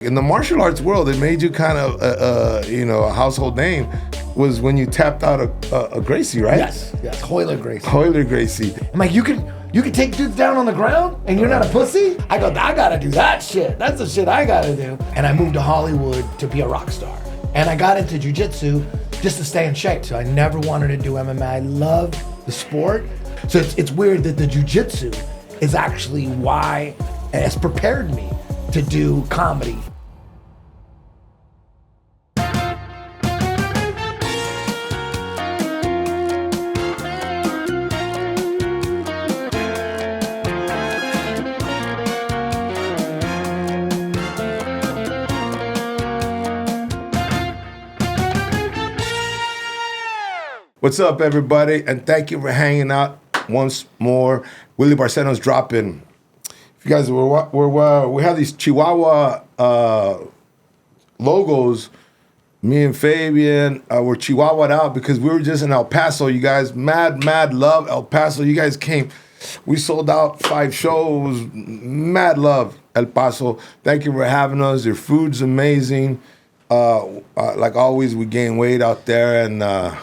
In the martial arts world, it made you kind of, a household name was when you tapped out a Gracie, right? Yes, Hoer Gracie. Hoer Gracie. I'm like, you can take dudes down on the ground and you're not a pussy? I go, I gotta do that shit. That's the shit I gotta do. And I moved to Hollywood to be a rock star. And I got into jiu-jitsu just to stay in shape. So I never wanted to do MMA. I love the sport. So it's weird that the jiu-jitsu is actually why it's prepared me to do comedy. What's up, everybody? And thank you for hanging out once more. Willie Barcena's dropping. If you guys we have these Chihuahua logos. Me and Fabian were Chihuahua'd out because we were just in El Paso. You guys, mad love El Paso. You guys came. We sold out 5 shows. Mad love El Paso. Thank you for having us. Your food's amazing. Like always, we gain weight out there and.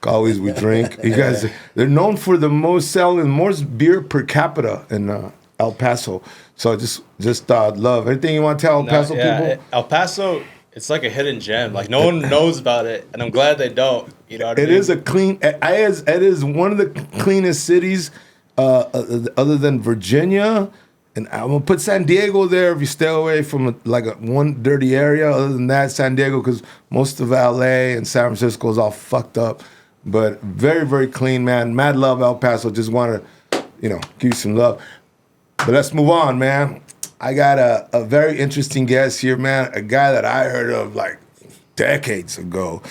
Always we drink. You guys, they're known for the most beer per capita in El Paso. So just love. Anything you want to tell El Paso people? El Paso, it's like a hidden gem. Like no one knows about it, and I'm glad they don't. You know what I mean? It is a clean. It is one of the cleanest cities, other than Virginia. And I'm gonna put San Diego there if you stay away from one dirty area. Other than that, San Diego, because most of LA and San Francisco is all fucked up. But very, very clean, man. Mad love, El Paso. Just want to, give you some love. But let's move on, man. I got a very interesting guest here, man. A guy that I heard of like decades ago.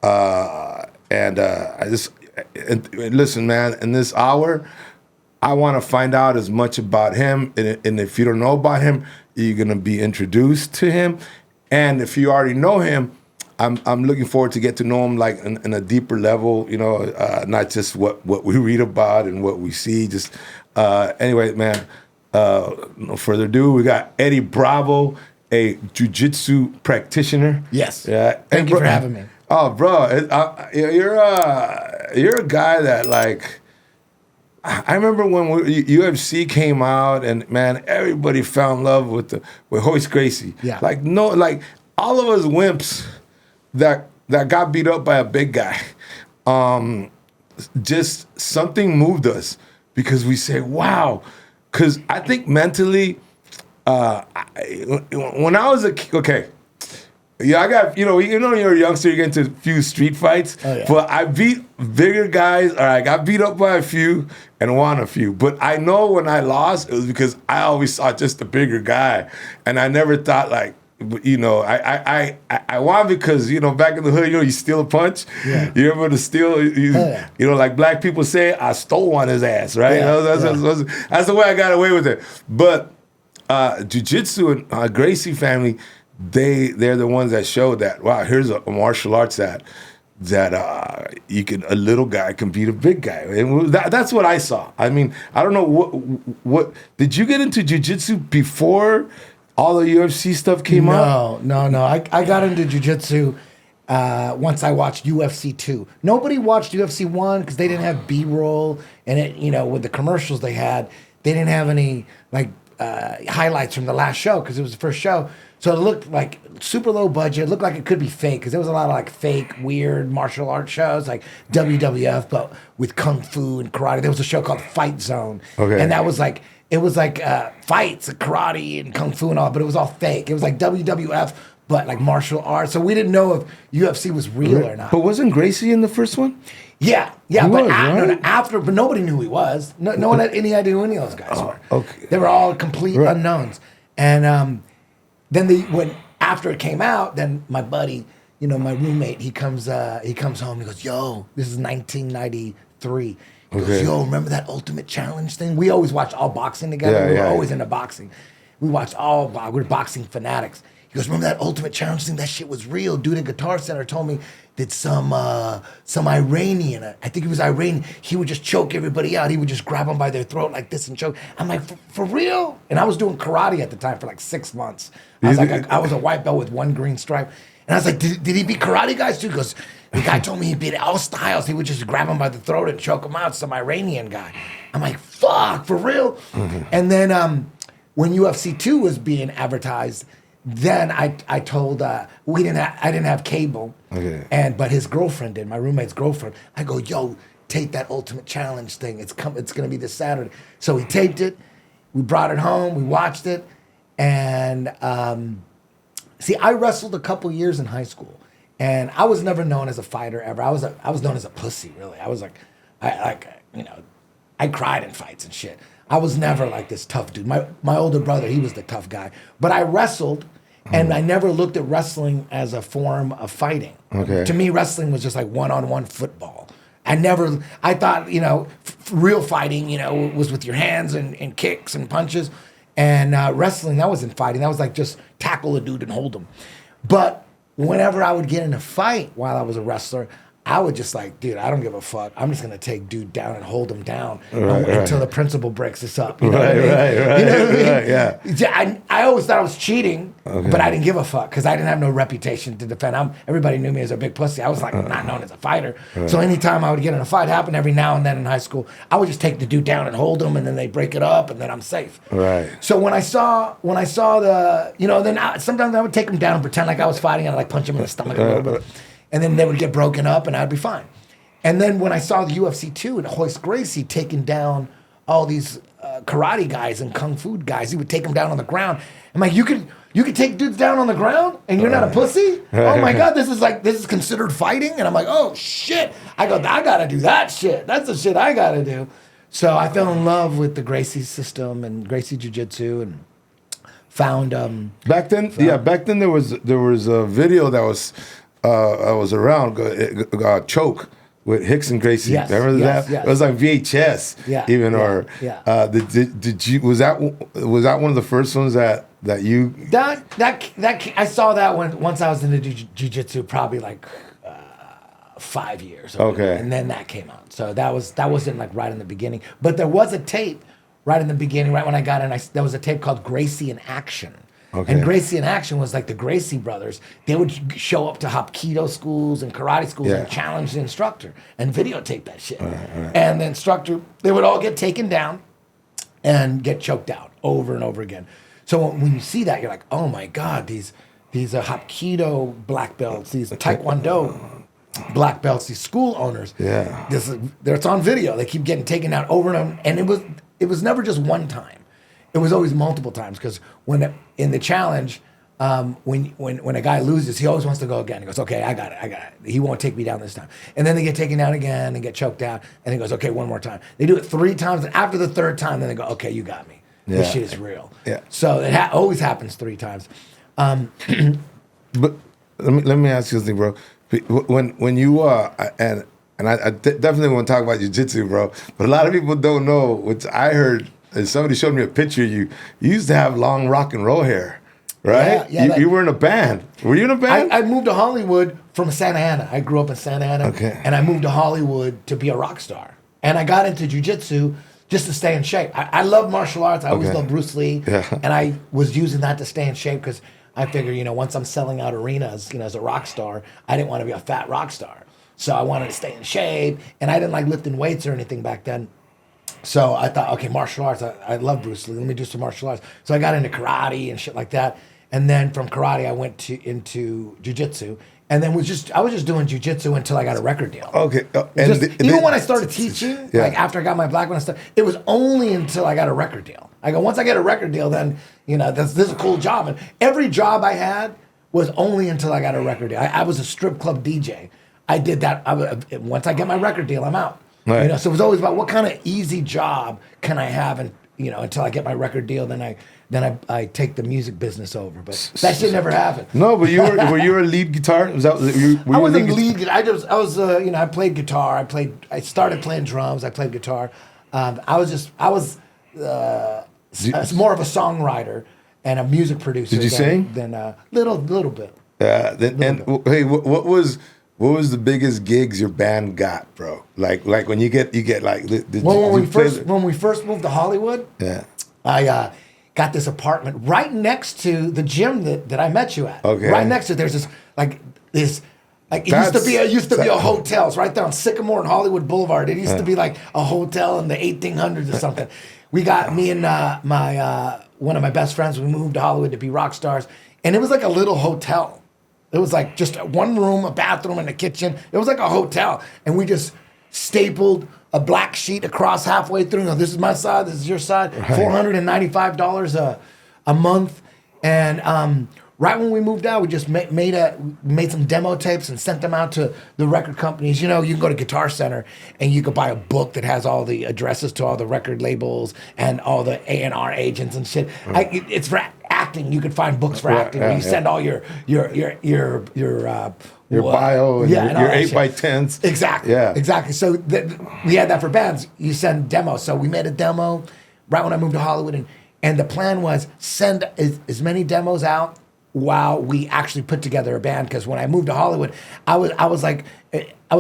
And listen, man, in this hour, I want to find out as much about him. And if you don't know about him, you're going to be introduced to him. And if you already know him, I'm looking forward to get to know him like in a deeper level, not just what we read about and what we see. Just anyway, man. No further ado, we got Eddie Bravo, a jiu-jitsu practitioner. Yes. Yeah. Thank you for having me. Oh, bro, you're a guy that like. I remember when UFC came out, and man, everybody fell in love with Hoer Gracie. Yeah. Like all of us wimps. That got beat up by a big guy. Just something moved us because we say, wow. Because I think mentally, when I was okay, yeah, I got, you're a youngster, you get into a few street fights. Oh, yeah. But I beat bigger guys, or I got beat up by a few and won a few. But I know when I lost, it was because I always saw just the bigger guy. And I never thought like, I won because back in the hood, you steal a punch. Yeah. You're able to steal. Like black people say, I stole on his ass, right? Yeah. That's the way I got away with it. But jiu-jitsu and Gracie family, they're the ones that show that wow, here's a martial arts that a little guy can beat a big guy, and that's what I saw. I mean, I don't know what did you get into jiu-jitsu before? All the UFC stuff came out? No. I got into jiu-jitsu once I watched UFC 2. Nobody watched UFC 1 because they didn't have B-roll. And it, with the commercials they had, they didn't have any highlights from the last show because it was the first show. So it looked like super low budget. It looked like it could be fake because there was a lot of fake, weird martial arts shows like WWF, but with kung fu and karate. There was a show called Fight Zone. Okay. And that was it was fights, karate and kung fu and all, but it was all fake. It was like WWF, but like martial arts. So we didn't know if UFC was real or not. But wasn't Gracie in the first one? Yeah. After, but nobody knew who he was. No one had any idea who any of those guys were. Okay. They were all complete unknowns. And then after it came out, then my buddy, my roommate, he comes home. He goes, "Yo, this is 1993." He goes, "Yo, remember that Ultimate Challenge thing? We always watched all boxing together. We were always into boxing. We watched we're boxing fanatics." He goes, remember that Ultimate Challenge thing? That shit was real. Dude at Guitar Center told me that some Iranian, I think he was Iranian, he would just choke everybody out. He would just grab them by their throat like this and choke. I'm like, for real? And I was doing karate at the time for like 6 months. I was like, I was a white belt with 1 green stripe. And I was like, did he beat karate guys too? Because the guy told me he beat all styles. He would just grab them by the throat and choke them out. Some Iranian guy. I'm like, fuck, for real? Mm-hmm. And then when UFC 2 was being advertised, then I told I didn't have cable, but his girlfriend did, my roommate's girlfriend. I go, yo, tape that Ultimate Challenge thing. It's gonna be this Saturday. So he taped it. We brought it home. We watched it, and see, I wrestled a couple years in high school, and I was never known as a fighter ever. I was known as a pussy, really. I was like, I cried in fights and shit. I was never like this tough dude. My older brother, he was the tough guy. But I wrestled, and I never looked at wrestling as a form of fighting. Okay. To me, wrestling was just like one-on-one football. I thought, real fighting, was with your hands and kicks and punches. And wrestling, that wasn't fighting. That was like just tackle a dude and hold him. But whenever I would get in a fight while I was a wrestler, I would just like, dude, I don't give a fuck. I'm just gonna take dude down and hold him down until the principal breaks us up. You know what I mean? You know what I mean? Yeah. I always thought I was cheating, but I didn't give a fuck because I didn't have no reputation to defend. Everybody knew me as a big pussy. I was like not known as a fighter. So anytime I would get in a fight, happened every now and then in high school, I would just take the dude down and hold him, and then they break it up, and then I'm safe. Right. So when I saw the, then sometimes I would take him down and pretend like I was fighting, and I'd like punch him in the stomach a little bit. And then they would get broken up, and I'd be fine. And then when I saw the UFC 2 and Hoist Gracie taking down all these karate guys and kung fu guys, he would take them down on the ground. I'm like, you could take dudes down on the ground, and you're not a pussy? Oh my God, this is considered fighting? And I'm like, oh shit! I gotta do that shit. That's the shit I gotta do. So I fell in love with the Gracie system and Gracie Jiu-Jitsu and found back then there was a video that was. I was around Choke with Hicks and Gracie. Yes, remember that? Yes. It was like VHS, Did you? Was that one of the first ones that you? That I saw that one once I was in the jiu-jitsu, probably like 5 years. Okay, and then that came out. So that wasn't like right in the beginning, but there was a tape right in the beginning, right when I got in. There was a tape called Gracie in Action. Okay. And Gracie in Action was like the Gracie brothers. They would show up to Hapkido schools and karate schools and challenge the instructor and videotape that shit. Right. And the instructor, they would all get taken down and get choked out over and over again. So when you see that, you're like, oh my God, these Hapkido black belts, these Taekwondo black belts, these school owners. Yeah. It's on video. They keep getting taken out over and over. And it was never just one time. It was always multiple times because in the challenge, when a guy loses, he always wants to go again. He goes, okay, I got it. He won't take me down this time. And then they get taken down again and get choked out. And he goes, okay, one more time. They do it 3 times. And after the 3rd time, then they go, okay, you got me. Yeah. This shit is real. Yeah. So it always happens 3 times. But let me ask you something, bro. When you and I definitely want to talk about jiu-jitsu, bro. But a lot of people don't know, which I heard. And somebody showed me a picture of you. You used to have long rock and roll hair, right? Yeah, you were in a band. Were you in a band? I moved to Hollywood from Santa Ana. I grew up in Santa Ana. Okay. And I moved to Hollywood to be a rock star. And I got into jiu-jitsu just to stay in shape. I love martial arts. I always loved Bruce Lee. Yeah. And I was using that to stay in shape because I figured, once I'm selling out arenas, as a rock star, I didn't want to be a fat rock star. So I wanted to stay in shape. And I didn't like lifting weights or anything back then. So I thought, okay, martial arts. I love Bruce Lee. Let me do some martial arts. So I got into karate and shit like that. And then from karate, I went into jiu-jitsu. And then I was just doing jiu-jitsu until I got a record deal. Okay. Even when I started teaching, like after I got my black belt and stuff, it was only until I got a record deal. I go, once I get a record deal, then, this is a cool job. And every job I had was only until I got a record deal. I was a strip club DJ. I did that. Once I get my record deal, I'm out. Right. So it was always about what kind of easy job can I have, and until I get my record deal, then I take the music business over. But that shit never happened. No, but were you a lead guitar? I wasn't lead. I was I played guitar. I started playing drums. I played guitar. I was more of a songwriter. and a music producer. Did you sing? Then little bit. Hey, what was the biggest gigs your band got, bro? Like when you get like. When we first moved to Hollywood, yeah, I got this apartment right next to the gym that I met you at. Okay. Right next to it, there's it used to be a hotel. It's right there on Sycamore and Hollywood Boulevard. It used to be like a hotel in the 1800s or something. We got me and my one of my best friends. We moved to Hollywood to be rock stars, and it was like a little hotel. It was like just one room, a bathroom, and a kitchen. It was like a hotel, and we just stapled a black sheet across halfway through. This is my side. This is your side. Right. $495 a month, and right when we moved out, we just made some demo tapes and sent them out to the record companies. You know, you can go to Guitar Center and you could buy a book that has all the addresses to all the record labels and all the A&R agents and shit. It's for acting. You could find books for acting. Where you send all your bio and your 8x10s. Exactly. Yeah. Exactly. So we had that for bands. You send demos. So we made a demo right when I moved to Hollywood, and the plan was send as many demos out while we actually put together a band. Because when I moved to Hollywood, I was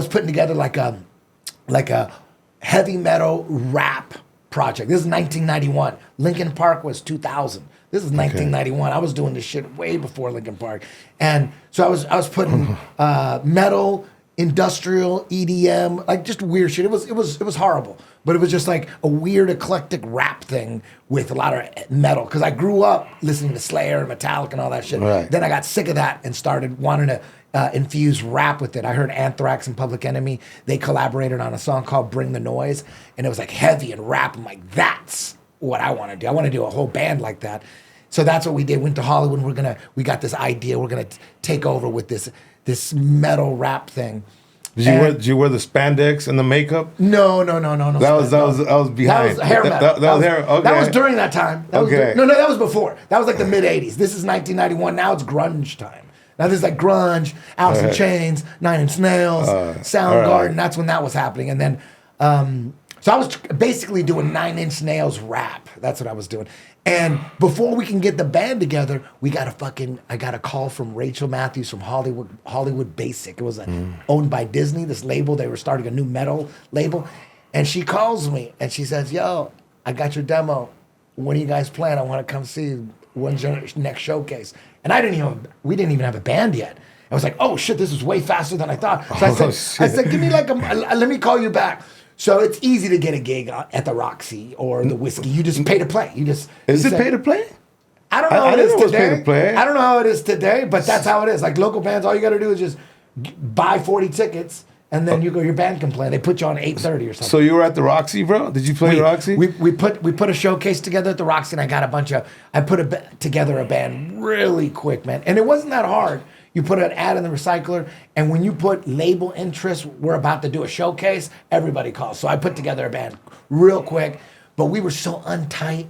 putting together like a heavy metal rap project. This is 1991. Linkin Park was 2000. This is 1991. I was doing this shit way before Linkin Park, and so I was putting metal, industrial, EDM, like just weird shit. It was horrible, but it was just like a weird eclectic rap thing with a lot of metal. Because I grew up listening to Slayer and Metallica and all that shit. Right. Then I got sick of that and started wanting to infuse rap with it. I heard Anthrax and Public Enemy. They collaborated on a song called "Bring the Noise," and it was like heavy and rap. I'm like, that's what I want to do. I want to do a whole band like that. So that's what we did. Went to Hollywood. We got this idea. We're gonna take over with this metal rap thing. Did you wear the spandex and the makeup? No. That was behind. That was hair metal. That was hair. Okay. That was during that time. That was that was before. That was like the mid '80s. This is 1991. Now it's grunge time. Now there's like grunge, Alice in Chains, Nine Inch Nails, Soundgarden. That's when that was happening. And then, so I was basically doing Nine Inch Nails rap. That's what I was doing. And before we can get the band together, I got a call from Rachel Matthews from Hollywood Basic. It was owned by Disney, this label. They were starting a new metal label. And she calls me and she says, "Yo, I got your demo. When are you guys playing? I want to come see you. When's your next showcase?" And we didn't even have a band yet. I was like, "Oh shit, this is way faster than I thought." So I said, "Give me let me call you back." So it's easy to get a gig at the Roxy or the Whiskey. You just pay to play. Is it pay to play? I don't know how it is today. Pay to play. I don't know how it is today, but that's how it is. Like local bands, all you got to do is just buy 40 tickets, and then your band can play. They put you on 8:30 or something. So you were at the Roxy, bro? Did you play Roxy? We put a showcase together at the Roxy, and I put together a band really quick, man. And it wasn't that hard. You put an ad in the recycler, and when you put label interest, we're about to do a showcase, everybody calls. So I put together a band real quick, but we were so untight.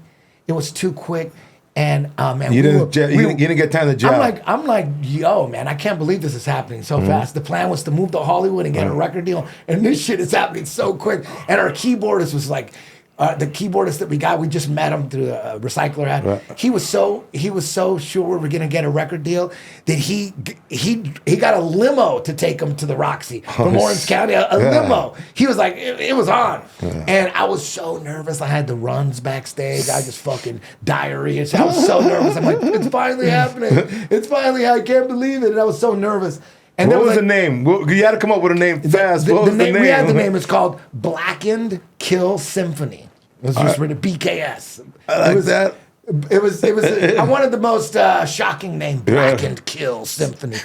It was too quick. And man, you didn't get time to gel. I'm like, yo, man, I can't believe this is happening so fast. The plan was to move to Hollywood and get a record deal, and this shit is happening so quick. And our keyboardist was like, the keyboardist that we got, we just met him through a recycler ad. Right. He was so sure we were gonna get a record deal that he got a limo to take him to the Roxy from Orange County. A limo. He was like, it was on, and I was so nervous. I had the runs backstage. I just fucking diarrhea. I was so nervous. I'm like, it's finally happening. It's finally. I can't believe it. And I was so nervous. And what was the name? You had to come up with a name fast. What was the name? We had the name. It's called Blackened Kill Symphony. It was just written BKS. I like that. It was. I wanted the most shocking name, Blackened Kill Symphony,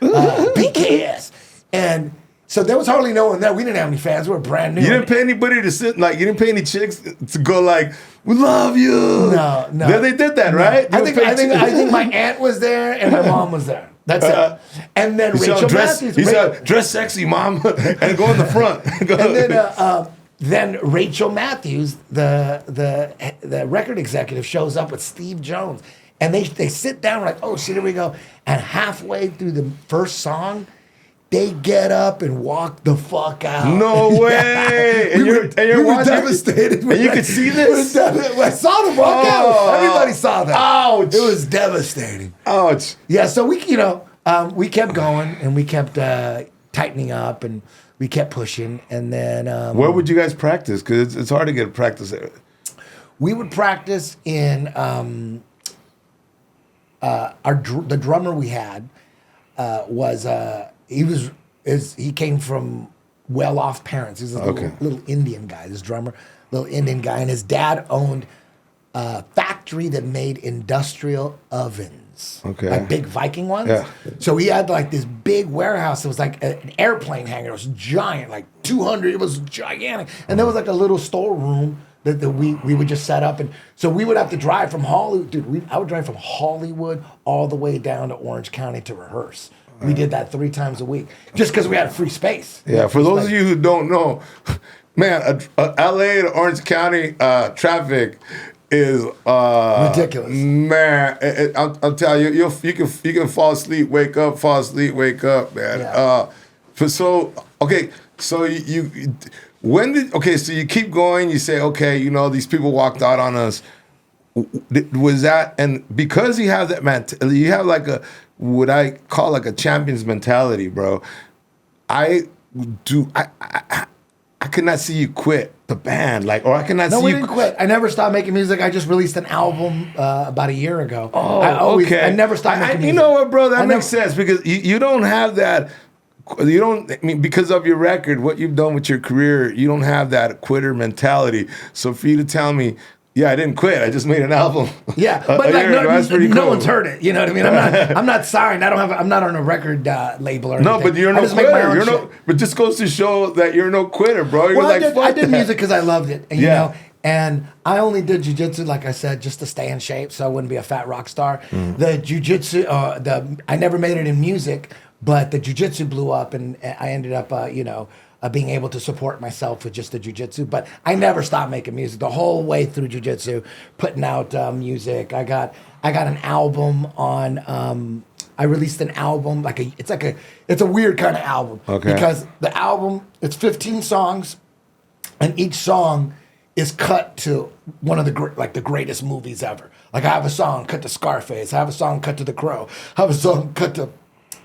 BKS. And so there was hardly no one there. We didn't have any fans. We were brand new. You didn't pay anybody to sit, like, you didn't pay any chicks to go like, "We love you." No. They did that, right? I think my aunt was there and my mom was there. That's it. And then Rachel Matthews. He said, "Dress sexy, mom," and go in the front. And then Rachel Matthews, the record executive, shows up with Steve Jones, and they sit down like, "Oh shit, here we go." And halfway through the first song, They get up and walk the fuck out. No way! We were watching, devastated. and you could see this. I saw them walk out. Everybody saw that. Ouch! It was devastating. Ouch! Yeah, so we kept going and we kept tightening up and we kept pushing, and then Where would you guys practice? Because it's hard to get practice there. we would practice in the drummer we had he came from well-off parents. He was a little Indian guy, this drummer, little Indian guy, and his dad owned a factory that made industrial ovens, like big Viking ones. Yeah. So he had like this big warehouse. It was like an airplane hangar. It was giant, like 200. It was gigantic, and there was like a little storeroom that we would just set up, and so we would have to drive from Hollywood. Dude, I would drive from Hollywood all the way down to Orange County to rehearse. We did that 3 times a week just because we had free space. Yeah, for those of you who don't know, man, LA to Orange County traffic is ridiculous. Man, I'm telling you, you can fall asleep, wake up, fall asleep, wake up, man. Yeah. So you so you keep going, you say, okay, these people walked out on us. Was that, and because you have that you have like what I call like a champion's mentality, bro. I could not see you quit the band, or I cannot see you. No, we didn't quit. I never stopped making music. I just released an album about a year ago. Oh, okay. I never stopped making music. You know what, bro? That makes sense because you don't have that. You don't. I mean, because of your record, what you've done with your career, you don't have that quitter mentality. So for you to tell me, yeah, I didn't quit. I just made an album. Yeah, but that's pretty cool. No one's heard it. You know what I mean? I'm not signed. I'm not on a record label or anything. No, but you're no quitter. But just goes to show that you're no quitter, bro. You're I did music because I loved it. And, and I only did jiu-jitsu, like I said, just to stay in shape, so I wouldn't be a fat rock star. The jiu-jitsu, I never made it in music, but the jiu-jitsu blew up, and I ended up, being able to support myself with just the jiu-jitsu. But I never stopped making music the whole way through jiu-jitsu, putting out music. I got an album on. I released an album it's a weird kind of album because the album, it's 15 songs, and each song is cut to one of the greatest movies ever. Like I have a song cut to Scarface. I have a song cut to The Crow. I have a song cut to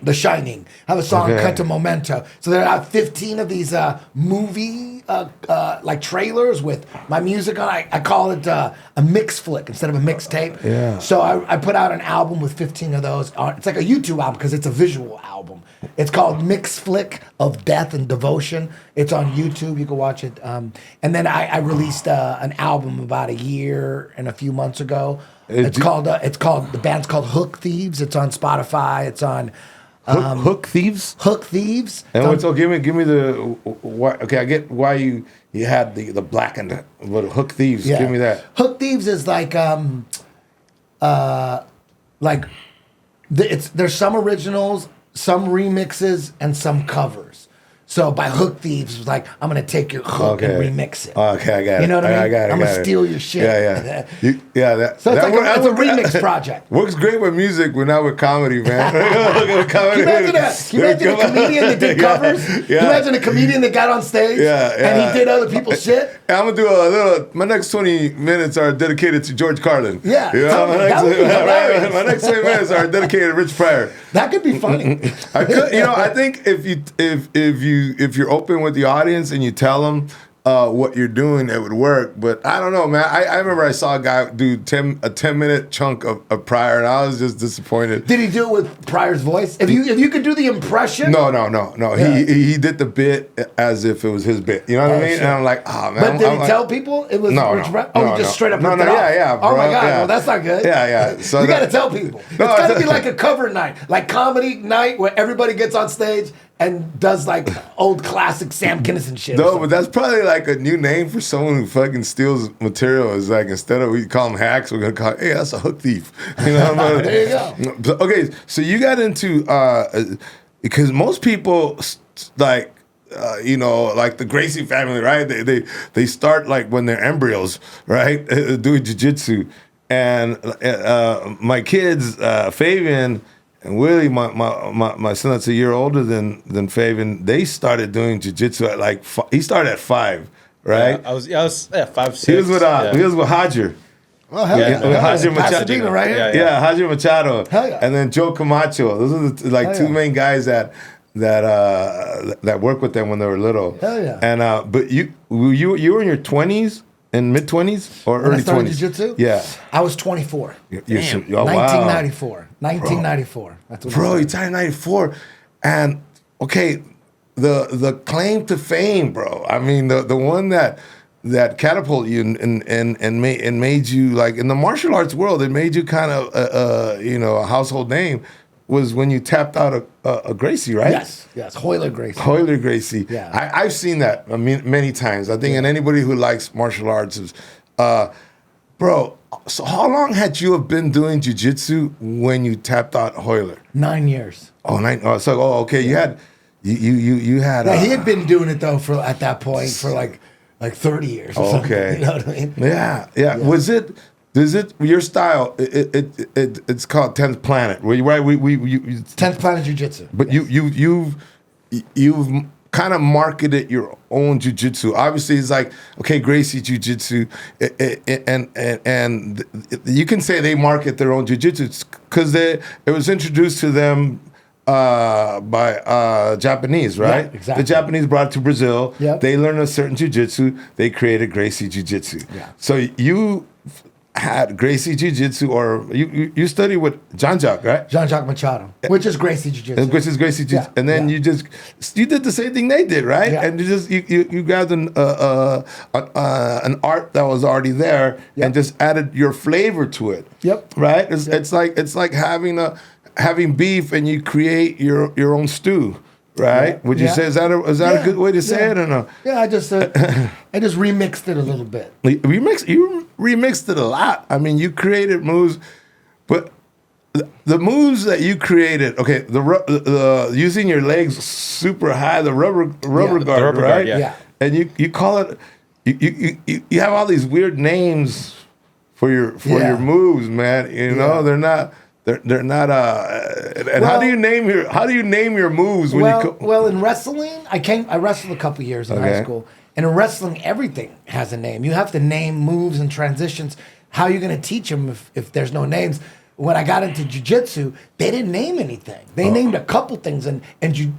The Shining. I have a song cut to Memento. So there are 15 of these movie trailers with my music on. I call it a mix flick instead of a mixtape. Yeah. So I put out an album with 15 of those. It's like a YouTube album because it's a visual album. It's called Mix Flick of Death and Devotion. It's on YouTube. You can watch it. And then I released an album about a year and a few months ago. The band's called Hook Thieves. It's on Spotify. It's on Hook Thieves. Hook Thieves. And so give me the why. Okay, I get why you had the black and Hook Thieves. Yeah. Give me that. Hook Thieves is there's some originals, some remixes, and some covers. So by Hook Thieves, it was like, I'm going to take your hook and remix it. Okay, I got it. You know what I mean? I got it. I'm going to steal your shit. Yeah. So it's it's a remix project. Works great with music, but not with comedy, man. Can you imagine that? Can you imagine a comedian that did covers? Can you imagine a comedian that got on stage and he did other people's shit? I'm going to do my next 20 minutes are dedicated to George Carlin. Yeah. My next 20 minutes are dedicated to Rich Pryor. That could be funny. I think if you're open with the audience and you tell them what you're doing, it would work. But I don't know, man. I remember I saw a guy do a 10-minute chunk of Pryor, and I was just disappointed. Did he do it with Pryor's voice? If you could do the impression? No. Yeah. He did the bit as if it was his bit. You know what I mean? Sure. And I'm like, oh, man. But did he tell people it was Rich Pryor? Oh, he just straight up ripped it off? Yeah, bro. Oh, my God. Yeah. Well, that's not good. Yeah. So you got to tell people. It's got to be like a cover night. Like comedy night where everybody gets on stage and does like old classic Sam Kinison shit. No, but that's probably like a new name for someone who fucking steals material. It's like instead of we call them hacks, we're gonna call hey, that's a hook thief. You know? There you go. Okay, so you got into because most people like the Gracie family, right? They start like when they're embryos, right? Doing jiu-jitsu. And my kids, Fabian and Willie, my son that's a year older than Faven, they started doing jiu-jitsu at like he started at 5, right? I was 5, 6. He was with Hajer. Oh, hell Yeah. yeah. With Hajer Pasadena, Machado. right here? Yeah. Hajer Machado. Hell yeah. And then Joe Camacho. Those are the Hell two yeah. main guys that worked with them when they were little. Hell yeah. And but you were in your 20s and mid 20s or When early I started 20s? jiu-jitsu? Yeah. I was 24. Damn. Oh, wow. 1994. 1994. That's when I Bro, you started. started in 94. And okay, the claim to fame, bro. I mean, the one that catapulted you and made you, like, in the martial arts world, it made you kind of a household name was when you tapped out a Gracie, right? Yes. Hoer Gracie. Hoer Gracie. Yeah. I've seen that many times. I think, and anybody who likes martial arts is, bro. So how long had you have been doing jiu-jitsu when you tapped out Hoer? 9 years. Okay. You had. Yeah, he had been doing it though at that point for like 30 years or something. Okay. You know what I mean? Yeah. Is it your style? It's called 10th Planet. Were you right? We 10th Planet Jiu-Jitsu. But yes. you've kind of marketed your own jiu-jitsu. Obviously, it's like, okay, Gracie Jiu-Jitsu, and you can say they market their own jiu-jitsu because it was introduced to them by Japanese, right? Yeah, exactly. The Japanese brought it to Brazil. Yep. They learned a certain jiu-jitsu. They created Gracie Jiu-Jitsu. Yeah. So you had Gracie Jiu-Jitsu, or you studied with Jean-Jacques, right? Jean-Jacques Machado, which is Gracie Jiu-Jitsu. Which is Gracie Jiu-Jitsu. Yeah, And then yeah. you did the same thing they did, right? Yeah. And you grabbed an art that was already there Yep. and just added your flavor to it. Yep. Right? It's like having beef and you create your own stew. Right? Yeah. Would you Yeah. say is that a good way to say it or no? Yeah, I just remixed it a little bit. You remixed it a lot. I mean, you created moves, but the moves that you created, okay, the using your legs super high, the rubber guard, rubber right? guard, yeah. And you call it, you have all these weird names for your moves, man. You know, Yeah. they're not. And how do you name your moves when you? Well, in wrestling, I wrestled a couple years in high school, and in wrestling, everything has a name. You have to name moves and transitions. How are you going to teach them if there's no names? When I got into jiu-jitsu, they didn't name anything. They named a couple things, and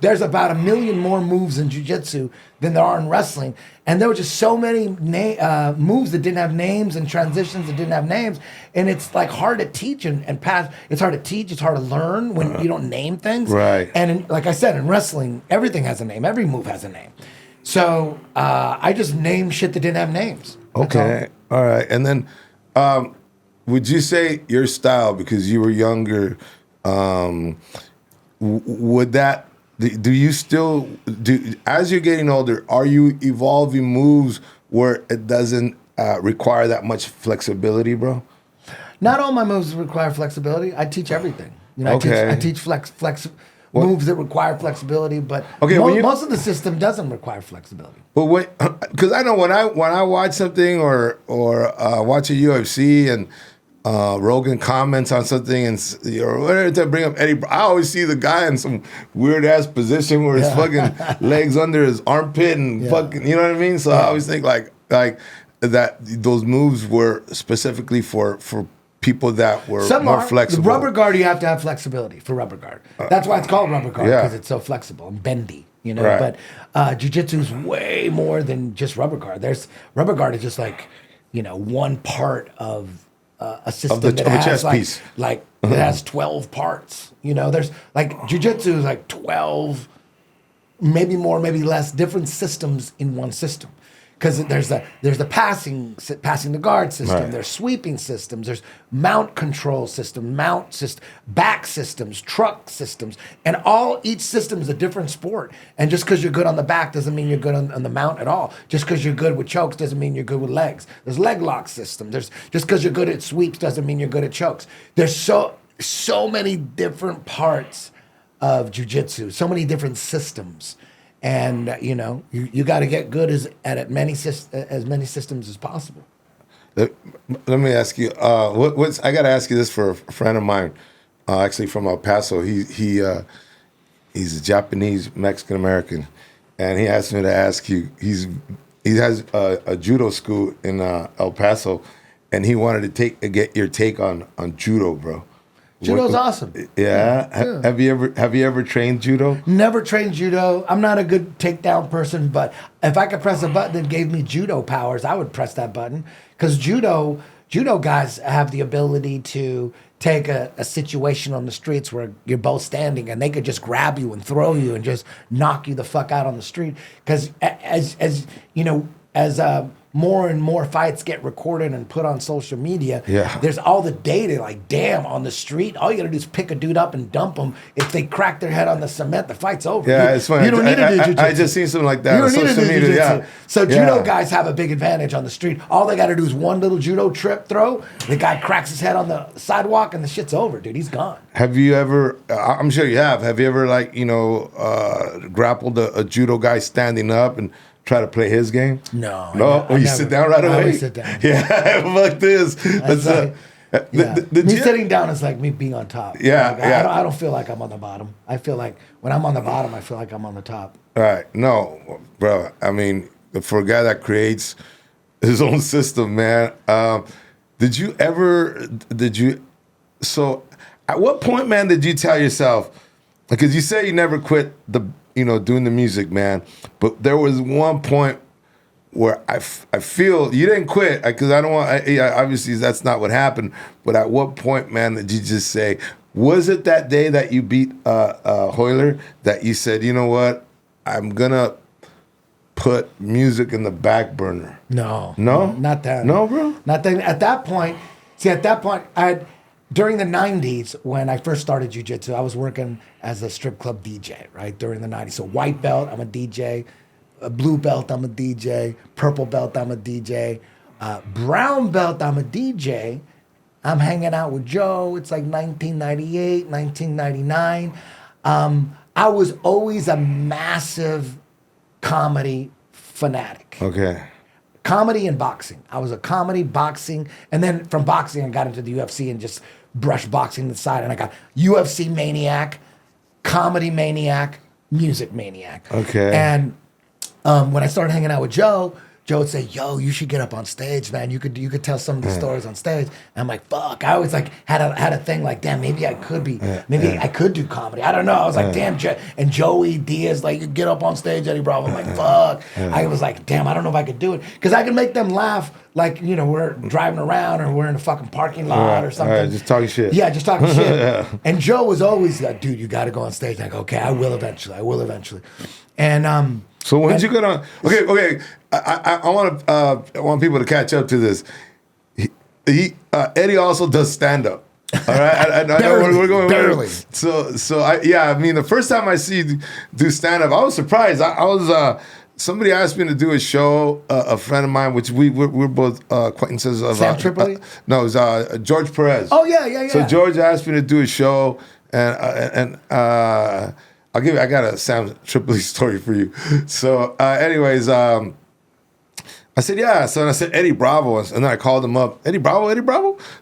there's about 1 million more moves in jiu-jitsu than there are in wrestling. And there were just so many moves that didn't have names and transitions that didn't have names. And it's like hard to teach and pass. It's hard to teach. It's hard to learn when you don't name things. Right. And like I said, in wrestling, everything has a name. Every move has a name. So I just named shit that didn't have names. That's Okay. All right. And then would you say your style, because you were younger, would that, do you still, as you're getting older, are you evolving moves where it doesn't require that much flexibility, bro? Not all my moves require flexibility. I teach everything. You know, Okay. I teach moves that require flexibility, but Okay, most of the system doesn't require flexibility. But because I know when I watch something or watch a UFC and Rogan comments on something and whatever to bring up Eddie, I always see the guy in some weird ass position where his fucking legs under his armpit and fucking, you know what I mean? So I always think like that those moves were specifically for people that were more flexible. The rubber guard, you have to have flexibility for rubber guard. That's why it's called rubber guard, Yeah. because it's so flexible and bendy. You know, Right. but jiu-jitsu is way more than just rubber guard. Rubber guard is just like, one part of a system of a has chess like, piece. like it has 12 parts. There's like jiu-jitsu is like 12, maybe more, maybe less, different systems in one system. Because there's the passing the guard system. Right. There's sweeping systems. There's mount control system, back systems, truck systems, and each system is a different sport. And just because you're good on the back doesn't mean you're good on the mount at all. Just because you're good with chokes doesn't mean you're good with legs. There's leg lock system. Just because you're good at sweeps doesn't mean you're good at chokes. There's so many different parts of jiu-jitsu, so many different systems. And you got to get good at as many systems as possible. Let me ask you. I got to ask you this for a friend of mine. actually from El Paso. He's a Japanese Mexican American, and he asked me to ask you. He has a judo school in El Paso, and he wanted to get your take on judo, bro. Judo's awesome. Yeah. Have you ever trained judo? Never trained judo. I'm not a good takedown person, but if I could press a button that gave me judo powers, I would press that button. Because judo guys have the ability to take a situation on the streets where you're both standing and they could just grab you and throw you and just knock you the fuck out on the street. Because as you know, as more and more fights get recorded and put on social media, there's all the data, like, damn, on the street, all you gotta do is pick a dude up and dump him. If they crack their head on the cement, the fight's over. Yeah, it's funny. You don't need to do jiu-jitsu. I just seen something like that You on don't need to social do media. jiu-jitsu. Yeah. So judo guys have a big advantage on the street. All they gotta do is one little judo trip throw, the guy cracks his head on the sidewalk and the shit's over, dude. He's gone. Have you ever, I'm sure you have you ever, like, grappled a judo guy standing up and try to play his game? No. Oh, you sit down right away? I always sit down. Yeah, fuck this. Me sitting down is like me being on top. Yeah, like, I don't feel like I'm on the bottom. I feel like when I'm on the bottom, I feel like I'm on the top. All right. No, bro. I mean, for a guy that creates his own system, man, so at what point, man, did you tell yourself, because you say you never quit doing the music, man, but there was one point where I feel you didn't quit, because I don't want, obviously that's not what happened, but at what point, man, did you just say, was it that day that you beat Hoer that you said, you know what, I'm gonna put music in the back burner? No, not that. No, bro. Not that. At that point, during the 90s, when I first started jiu-jitsu, I was working as a strip club DJ, right? During the 90s. So white belt, I'm a DJ. A blue belt, I'm a DJ. Purple belt, I'm a DJ. Brown belt, I'm a DJ. I'm hanging out with Joe. It's like 1998, 1999. I was always a massive comedy fanatic. Okay. Comedy and boxing. I was a comedy, boxing, and then from boxing I got into the UFC and just brushed boxing to the side, and I got UFC maniac, comedy maniac, music maniac. Okay. And when I started hanging out with Joe would say, "Yo, you should get up on stage, man. You could tell some of the stories on stage." And I'm like, "Fuck!" I always like had a thing like, "Damn, maybe I could be, I could do comedy." I don't know. I was like, "Damn," and Joey Diaz like, "You get up on stage, Eddie Bravo." I'm like, "Fuck!" I was like, "Damn, I don't know if I could do it," because I can make them laugh. Like, we're driving around or we're in a fucking parking lot or something. Just talking shit. Yeah, just talking shit. And Joe was always like, "Dude, you got to go on stage." And I go, "Okay, I will eventually. And so when did you get on? Okay. I want people to catch up to this. Eddie also does stand up. All right, I know we're going barely. So I mean, the first time I see you do stand up, I was surprised. I was somebody asked me to do a show. A friend of mine, which we're both acquaintances of. Sam Tripoli? No, it was George Perez. Oh yeah. So George asked me to do a show, and I got a Sam Tripoli story for you. So, anyways, I said, yeah. So I said, Eddie Bravo. And then I called him up. Eddie Bravo?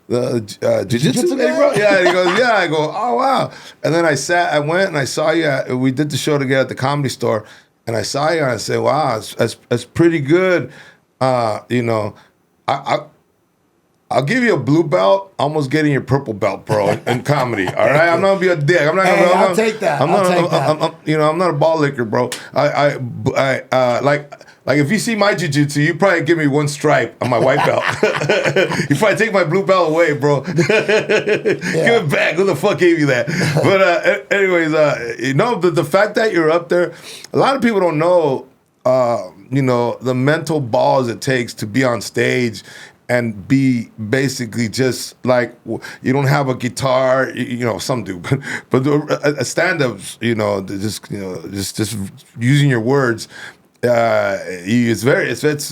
The jiu-jitsu Eddie Bravo? Yeah. And he goes, yeah. I go, oh, wow. And then I went and I saw you. We did the show together at the Comedy Store. And I saw you and I said, wow, that's pretty good. I'll give you a blue belt, almost getting your purple belt, bro, in comedy. All right, I'm not gonna be a dick. I'm not gonna. I'll take that. I'm not a ball licker, bro. Like if you see my jiu-jitsu, you probably give me one stripe on my white belt. You probably take my blue belt away, bro. Give it back. Who the fuck gave you that? But anyways, the fact that you're up there, a lot of people don't know, the mental balls it takes to be on stage and be basically just like, you don't have a guitar, some do, but stand-ups, just using your words. It's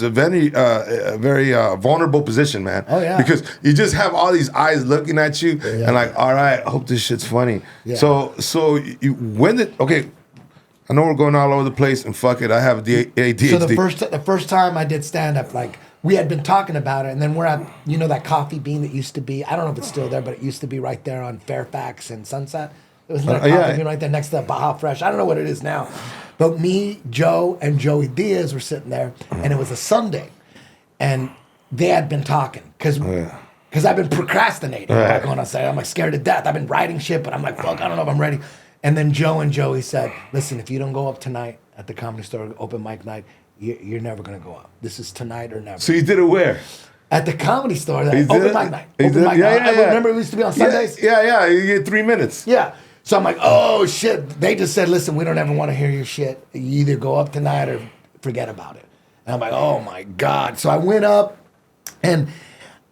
a very vulnerable position, man. Oh yeah. Because you just have all these eyes looking at you, and like, all right, I hope this shit's funny. Yeah. So okay, I know we're going all over the place, and fuck it, I have ADHD. So the first time I did stand up, like we had been talking about it, and then we're at, you know, that Coffee Bean that used to be, I don't know if it's still there, but it used to be right there on Fairfax and Sunset. It was like Coffee Bean right there next to Baja Fresh. I don't know what it is now. But me, Joe, and Joey Diaz were sitting there, and it was a Sunday. And they had been talking, because I've been procrastinating by going on stage. I'm like scared to death. I've been writing shit, but I'm like, fuck, I don't know if I'm ready. And then Joe and Joey said, listen, if you don't go up tonight at the Comedy Store open mic night, you're never going to go up. This is tonight or never. So you did it where? At the Comedy Store. Open mic night. Open mic night. Yeah. Remember it used to be on Sundays? Yeah. You get 3 minutes. Yeah. So I'm like, oh, shit. They just said, listen, we don't ever want to hear your shit. You either go up tonight or forget about it. And I'm like, oh, my God. So I went up, and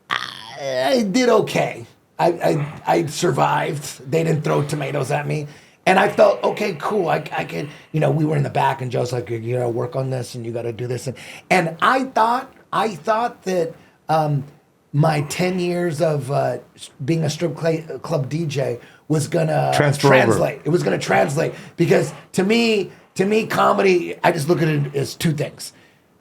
I did okay. I survived. They didn't throw tomatoes at me. And I felt, okay, cool. I could, you know, we were in the back, and Joe's like, you gotta work on this, and you gotta do this. And I thought that my 10 years of being a strip club DJ was gonna translate. It was gonna translate, because to me, comedy, I just look at it as two things: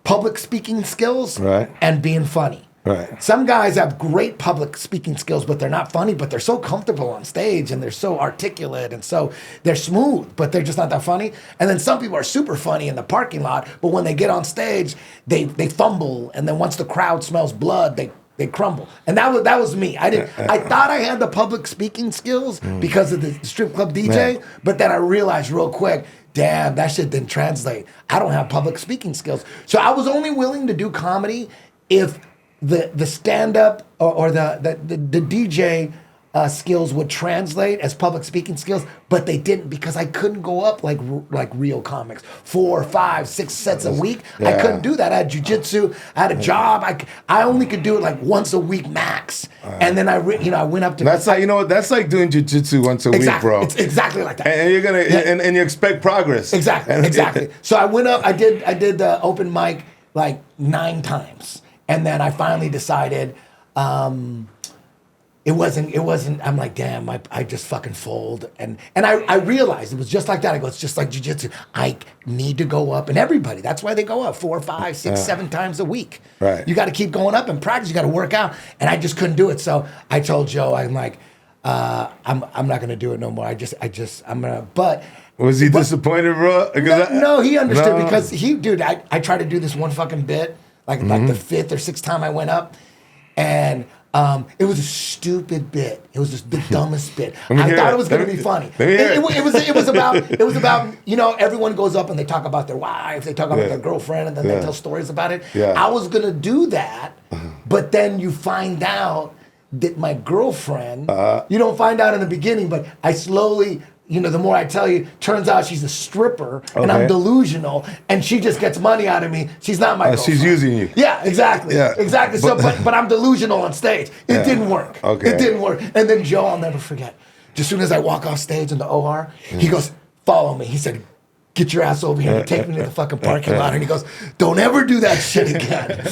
public speaking skills and being funny. Right. Some guys have great public speaking skills, but they're not funny, but they're so comfortable on stage, and they're so articulate, and so they're smooth, but they're just not that funny. And then some people are super funny in the parking lot, but when they get on stage, they fumble, and then once the crowd smells blood, they crumble. And that was me. I thought I had the public speaking skills because of the strip club DJ, but then I realized real quick, damn, that shit didn't translate. I don't have public speaking skills. So I was only willing to do comedy if the stand-up or the DJ skills would translate as public speaking skills, but they didn't, because I couldn't go up like real comics 4, 5, 6 sets a week. I couldn't do that. I had jiu-jitsu. I had a job. I only could do it like once a week max. And then I went up to. That's like, you know what? That's like doing jiu-jitsu once a week, bro. It's exactly like that. And you're gonna and you expect progress. Exactly. So I went up. I did the open mic like 9 times. And then I finally decided it wasn't, I'm like, damn, I just fucking fold. And I realized it was just like that. I go, it's just like jiu-jitsu. I need to go up, and everybody, that's why they go up 4, 5, 6, 7 times a week. Right. You got to keep going up and practice. You got to work out. And I just couldn't do it. So I told Joe, I'm like, I'm not going to do it no more. I'm going to, but. Was he disappointed, bro? No, he understood, because I tried to do this one fucking bit. Like the 5th or 6th time I went up, and it was a stupid bit. It was just the dumbest bit. I thought it was going to be funny. It was about, you know, everyone goes up and they talk about their wife, they talk about their girlfriend, and then they tell stories about it. I was going to do that, but then you find out that my girlfriend, you don't find out in the beginning, but I slowly, you know, the more I tell you, turns out she's a stripper, and I'm delusional, and she just gets money out of me. She's not my girlfriend. She's using you. Yeah, exactly. Yeah. Exactly. But I'm delusional on stage. It didn't work. Okay. It didn't work. And then Joe, I'll never forget. Just as soon as I walk off stage in the OR, he goes, follow me. He said, get your ass over here and take me to the fucking parking lot. And he goes, don't ever do that shit again.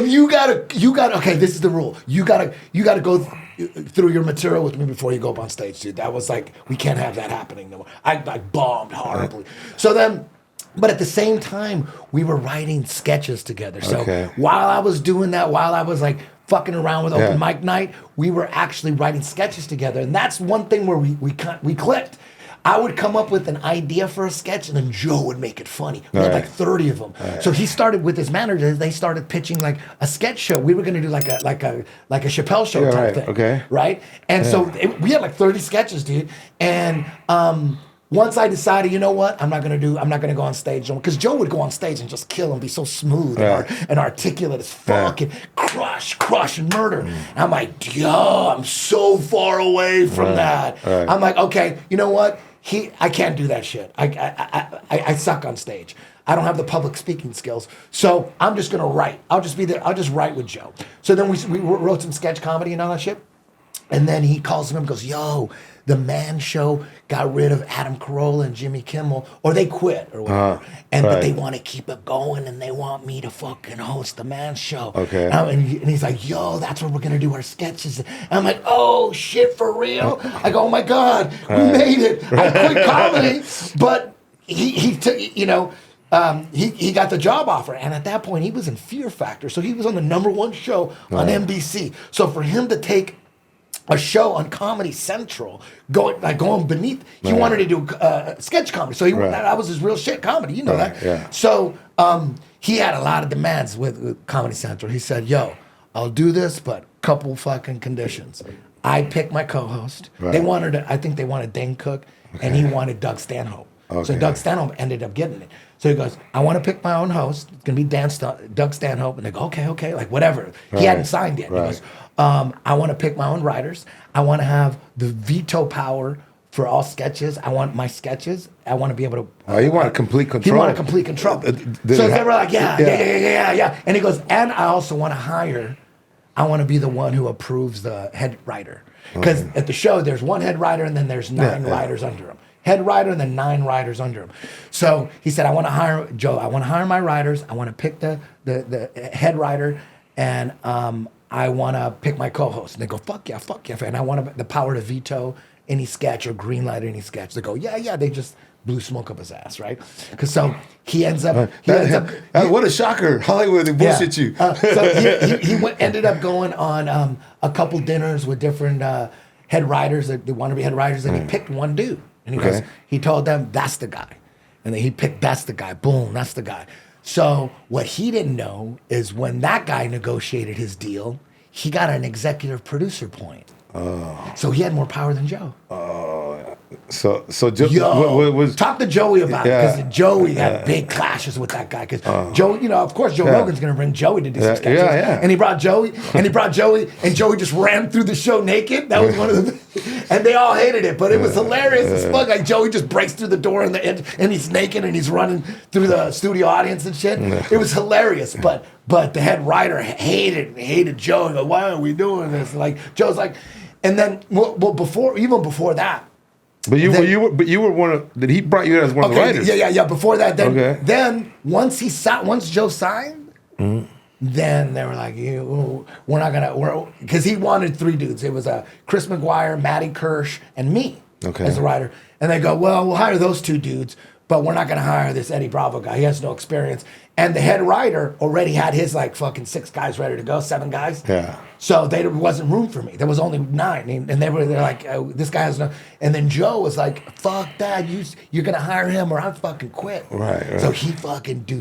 You gotta, okay, this is the rule. You gotta go through your material with me before you go up on stage, dude. That was like, we can't have that happening no more. I bombed horribly. So then, but at the same time, we were writing sketches together. So while I was doing that, while I was like fucking around with open mic night, we were actually writing sketches together. And that's one thing where we clicked. I would come up with an idea for a sketch, and then Joe would make it funny. We had like 30 of them. So he started with his manager. They started pitching like a sketch show. We were going to do like a Chappelle show type thing, right? And so we had like 30 sketches, dude. And once I decided, you know what, I'm not going to go on stage, because Joe would go on stage and just kill and be so smooth and articulate as fuck and crush and murder. And I'm like, yo, I'm so far away from that. I'm like, okay, you know what? I can't do that shit. I suck on stage. I don't have the public speaking skills. So I'm just gonna write. I'll just write with Joe. So then we wrote some sketch comedy and all that shit. And then he calls him and goes, yo, the Man Show got rid of Adam Carolla and Jimmy Kimmel, or they quit or whatever. But they want to keep it going, and they want me to fucking host the Man Show. Okay. And he's like, yo, that's where we're going to do our sketches. And I'm like, oh, shit, for real? I go, oh, my God, we made it. I quit comedy, but he took, you know, he got the job offer, and at that point he was in Fear Factor, so he was on the #1 show on NBC. So for him to take a show on Comedy Central, going beneath, he wanted to do sketch comedy. So that was his real shit, comedy. You know that. Yeah. So he had a lot of demands with Comedy Central. He said, "Yo, I'll do this, but couple fucking conditions. I pick my co-host. Right. I think they wanted Dane Cook, and he wanted Doug Stanhope. So Doug Stanhope ended up getting it. So he goes, I want to pick my own host. It's going to be Doug Stanhope. And they go, okay, like whatever. He hadn't signed yet. Right. He goes, I want to pick my own writers. I want to have the veto power for all sketches. I want my sketches. I want to be able to. Oh, you want complete control. He wanted complete control. So they were like, yeah. And he goes, and I also want to hire, I want to be the one who approves the head writer. Because at the show, there's one head writer and then there's 9 writers under him. Head writer and then 9 writers under him. So he said, I want to hire Joe. I want to hire my writers. I want to pick the head writer, and I want to pick my co-host. And they go, fuck yeah. And I want the power to veto any sketch or greenlight any sketch. They go, yeah. They just blew smoke up his ass, right? Because so he ends up. What a shocker! Hollywood, they bullshit you. So he ended up going on a couple dinners with different head writers that they want to be head writers, and he picked one dude. And he told them, that's the guy. And then he picked, that's the guy. Boom, that's the guy. So what he didn't know is when that guy negotiated his deal, he got an executive producer point. Oh. So he had more power than Joe. Oh. So Joe, talk to Joey about it, because Joey had big clashes with that guy. Because Joe, of course, Joe Rogan's going to bring Joey to do some sketches. And he brought Joey, and Joey just ran through the show naked. That was one of the, and they all hated it, but it was hilarious as fuck. Like Joey just breaks through the door and he's naked and he's running through the studio audience and shit. It was hilarious, but the head writer hated Joe. He goes, why are we doing this? Like Joe's like, and then even before that. But you were one of. Did he brought you as one of the writers? Yeah. Before that, then once Joe signed, then they were like, we're not gonna, because he wanted 3 dudes. It was Chris McGuire, Matty Kirsch, and me as a writer. And they go, well, we'll hire those 2 dudes, but we're not gonna hire this Eddie Bravo guy. He has no experience. And the head writer already had his like fucking 6 guys ready to go, 7 guys. Yeah. So there wasn't room for me. There was only 9, and they're like, this guy has no. And then Joe was like, fuck that, you're gonna hire him or I fucking quit. Right. So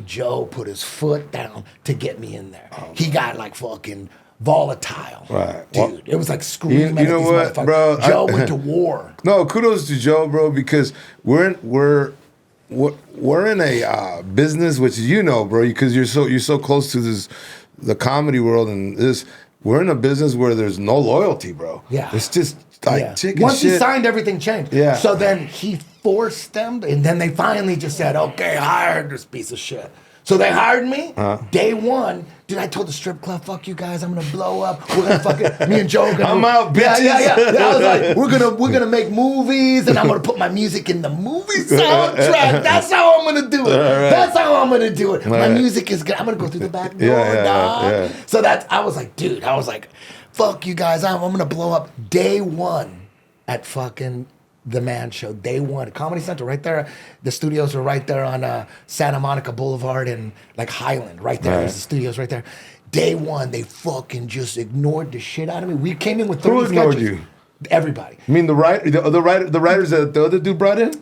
Joe put his foot down to get me in there. He got like fucking volatile. Right. Dude, it was like screaming. You know what, bro? Joe went to war. No, kudos to Joe, bro, because we're in a business which bro, because you're so close to the comedy world and this. We're in a business where there's no loyalty, bro. Yeah, it's just like chicken Once shit. He signed, everything changed. Yeah. So then he forced them, and then they finally just said, "Okay, hire this piece of shit." So they hired me. Day 1, dude, I told the strip club, fuck you guys, I'm gonna blow up. We're gonna fucking, me and Joe are gonna, I'm out, bitches. Yeah. I was like, we're gonna make movies, and I'm gonna put my music in the movie soundtrack. That's how I'm gonna do it. That's how I'm gonna do it. My music is good. I'm gonna go through the back door, dog. So I was like, fuck you guys, I'm gonna blow up. Day 1 at fucking The Man Show, Day 1, Comedy Central, right there. The studios are right there on Santa Monica Boulevard and like Highland, right there. There's the studios right there. Day 1, they fucking just ignored the shit out of me. We came in with 30 sketches. Who ignored you? Everybody. You mean the writers that the other dude brought in?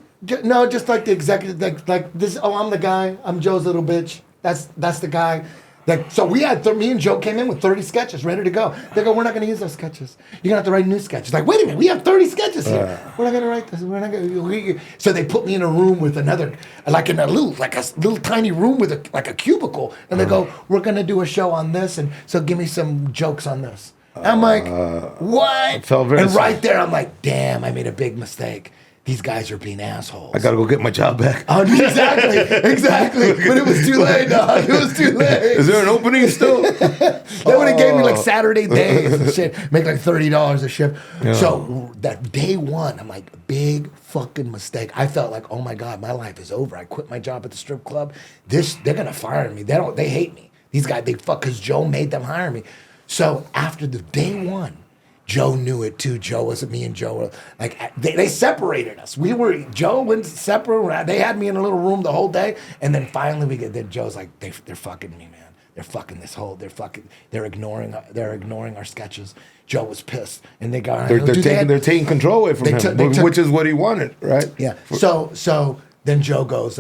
No, just like the executive, like this. Oh, I'm the guy. I'm Joe's little bitch. That's the guy. Like, so we had, me and Joe came in with 30 sketches ready to go. They go, we're not going to use those sketches. You're going to have to write new sketches. Like, wait a minute, we have 30 sketches here. We're not going to write this. We're not going to. So they put me in a room with another, like in a little tiny room with a cubicle. And they go, we're going to do a show on this. And so give me some jokes on this. I'm like, what? And right there, I'm like, damn, I made a big mistake. These guys are being assholes. I gotta go get my job back. Exactly. But it was too late, dog. It was too late. Is there an opening still? They would have gave me like Saturday days and shit. Make like $30 a shift. Yeah. So that Day 1, I'm like, big fucking mistake. I felt like, oh my God, my life is over. I quit my job at the strip club. They're gonna fire me. They hate me. These guys, they fuck, because Joe made them hire me. So after the Day 1, Joe knew it too. Joe wasn't me and Joe were like they separated us. Joe went separate. They had me in a little room the whole day, and then finally then Joe's like they're fucking me, man. They're fucking this whole. They're ignoring our sketches. Joe was pissed, and they got. They're taking control away from him, which is what he wanted, right? Yeah. So then Joe goes.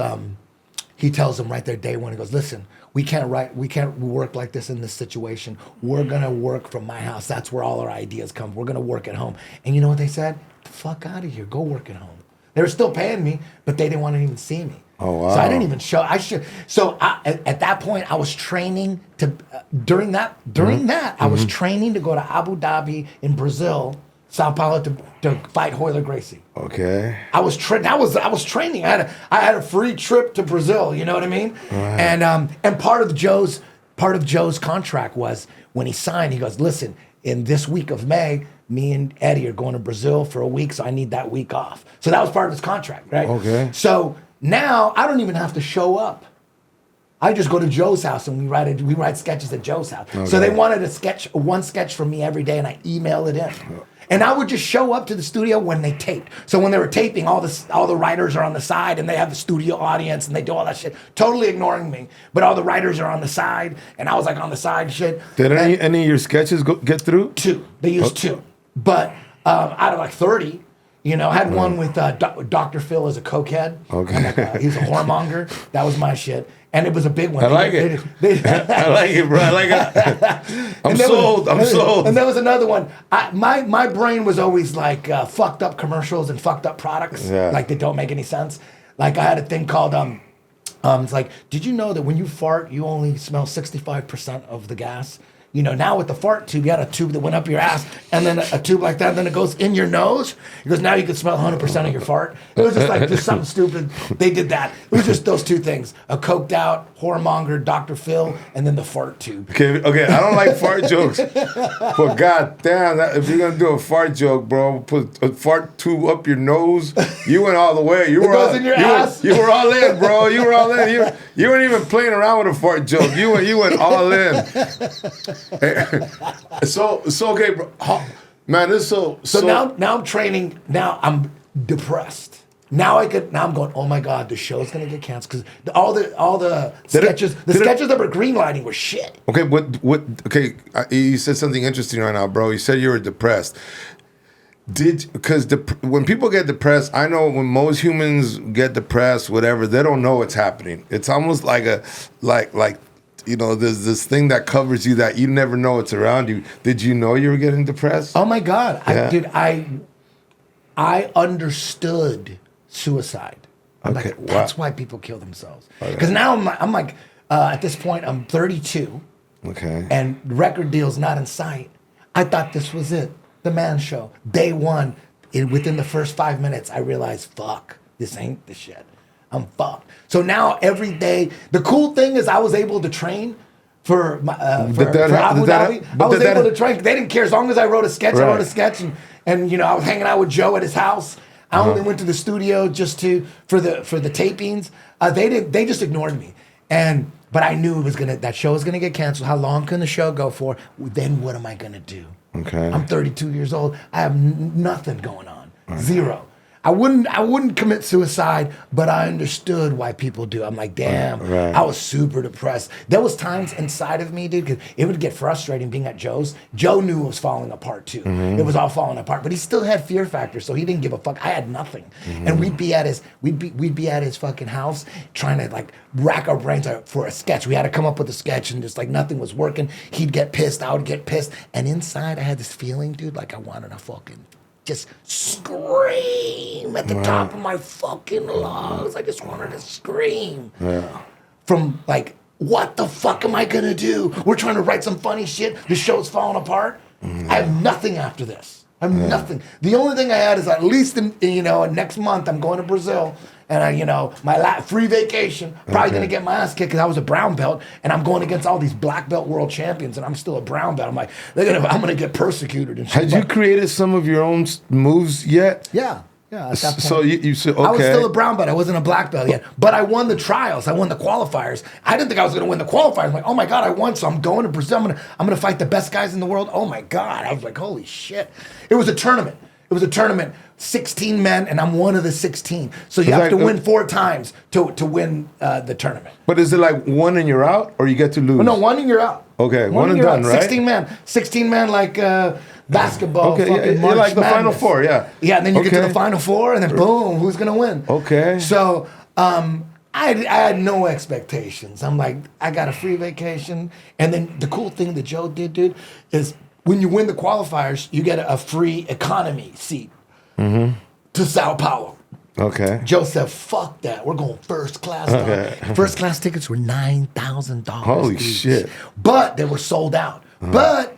He tells them right there day one. He goes, listen. We can't work like this in this situation. We're gonna work from my house. That's where all our ideas come. We're gonna work at home. And you know what they said? The fuck out of here. Go work at home. They were still paying me, but they didn't want to even see me. Oh wow! So I didn't even show. At that point, I was training to. During that, I was training to go to Abu Dhabi in Brazil, Sao Paulo to fight Hoer Gracie. Okay. I was training. I had a free trip to Brazil. You know what I mean? Right. And part of Joe's contract was when he signed. He goes, listen, in this week of May, me and Eddie are going to Brazil for a week, so I need that week off. So that was part of his contract, right? Okay. So now I don't even have to show up. I just go to Joe's house and we write sketches at Joe's house. Okay. So they wanted one sketch from me every day, and I email it in. And I would just show up to the studio when they taped. So when they were taping, all the writers are on the side, and they have the studio audience, and they do all that shit, totally ignoring me. But all the writers are on the side, and I was like on the side shit. Did any of your sketches get through? 2. They used 2. But out of like 30, I had one with Dr. Phil as a cokehead. Okay. He's a whoremonger. That was my shit. And it was a big one. I like it. I like it, bro. I like it. I'm sold. And there was another one. My brain was always like fucked up commercials and fucked up products. Yeah. Like they don't make any sense. Like I had a thing called it's like, did you know that when you fart, you only smell 65% of the gas? Now with the fart tube, you had a tube that went up your ass, and then a tube like that, and then it goes in your nose. He goes, now you can smell 100% of your fart. It was just something stupid. They did that. It was just those 2 things: a coked out whoremonger, Dr. Phil, and then the fart tube. Okay. I don't like fart jokes, but goddamn, if you're gonna do a fart joke, bro, put a fart tube up your nose. You went all the way. You were in your ass. You were all in, bro. You were all in. You weren't even playing around with a fart joke. You went all in. So okay, bro. Man, this so now I'm training. Now I'm depressed. Now I'm going, oh my God, the show's gonna get canceled because all the sketches that were greenlighting were shit. Okay, okay, you said something interesting right now, bro. You said you were depressed. When people get depressed, I know when most humans get depressed, whatever, they don't know what's happening. It's almost like there's this thing that covers you that you never know it's around you. Did you know you were getting depressed? Oh my God. Yeah. I understood suicide. I'm okay, like, that's why people kill themselves. Because now I'm like, at this point, I'm 32. Okay. And record deal's not in sight. I thought this was it. The Man Show. Day one, within the first 5 minutes, I realized, fuck, this ain't the shit. I'm fucked. So now every day, the cool thing is I was able to train for Abu Dhabi. I was able to train. They didn't care as long as I wrote a sketch. Right. I wrote a sketch, and I was hanging out with Joe at his house. I only went to the studio just for the tapings. They just ignored me, but I knew that show was gonna get canceled. How long can the show go for? Then what am I gonna do? Okay. I'm 32 years old. I have nothing going on. Right. Zero. I wouldn't commit suicide, but I understood why people do. I'm like, damn, right. I was super depressed. There was times inside of me, dude, because it would get frustrating being at Joe's. Joe knew it was falling apart too. Mm-hmm. It was all falling apart, but he still had fear factor, so he didn't give a fuck. I had nothing, and we'd be at his fucking house trying to like rack our brains for a sketch. We had to come up with a sketch, and just like nothing was working. He'd get pissed, I would get pissed, and inside I had this feeling, dude, like I wanted to fucking just scream at the top of my fucking lungs. I just wanted to scream. Yeah. From like, what the fuck am I gonna do? We're trying to write some funny shit. The show's falling apart. I have nothing after this. I have nothing. The only thing I had is at least in next month I'm going to Brazil, and my free vacation. Probably gonna get my ass kicked because I was a brown belt, and I'm going against all these black belt world champions, and I'm still a brown belt. I'm like, I'm gonna get persecuted and shit. Had you created some of your own moves yet? Yeah. Yeah, at that point. So you said, okay. I was still a brown belt. I wasn't a black belt yet. But I won the trials. I won the qualifiers. I didn't think I was going to win the qualifiers. I'm like, oh my God, I won. So I'm going to Brazil. I'm gonna fight the best guys in the world. Oh my God. I was like, holy shit. It was a tournament. 16 men, and I'm one of the 16. So you have to win 4 times to win the tournament. But is it like one and you're out, or you get to lose? Oh, no, one and you're out. Okay, one and done, right? 16 men like basketball. Okay, fucking you're like the Madness. Final Four, yeah. Yeah, and then you get to the Final Four, and then boom, who's gonna win? Okay. So I had no expectations. I'm like, I got a free vacation, and then the cool thing that Joe did, dude, is when you win the qualifiers, you get a free economy seat to Sao Paulo. Okay. Joe said, fuck that. We're going first class. Okay. First class tickets were $9,000. Holy shit. But they were sold out. But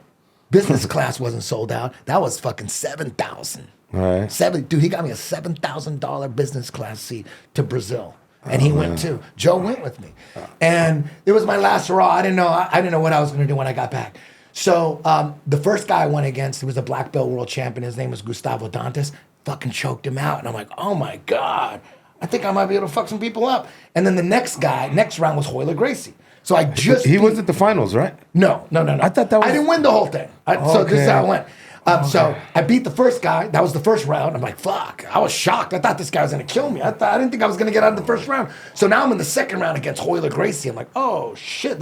business class wasn't sold out. That was fucking $7,000. Right. Dude, he got me a $7,000 business class seat to Brazil. And he went too. Joe went with me. And it was my last hurrah. I didn't know what I was going to do when I got back. So the first guy I went against, he was a black belt world champion. His name was Gustavo Dantas. Fucking choked him out. And I'm like, oh my God, I think I might be able to fuck some people up. And then the next round was Hoer Gracie. So I just... He was at the finals, right? No. I thought that was... I didn't win the whole thing. So this is how it went. So I beat the first guy. That was the first round. I'm like, fuck. I was shocked. I thought this guy was going to kill me. I didn't think I was going to get out of the first round. So now I'm in the second round against Hoer Gracie. I'm like, oh shit.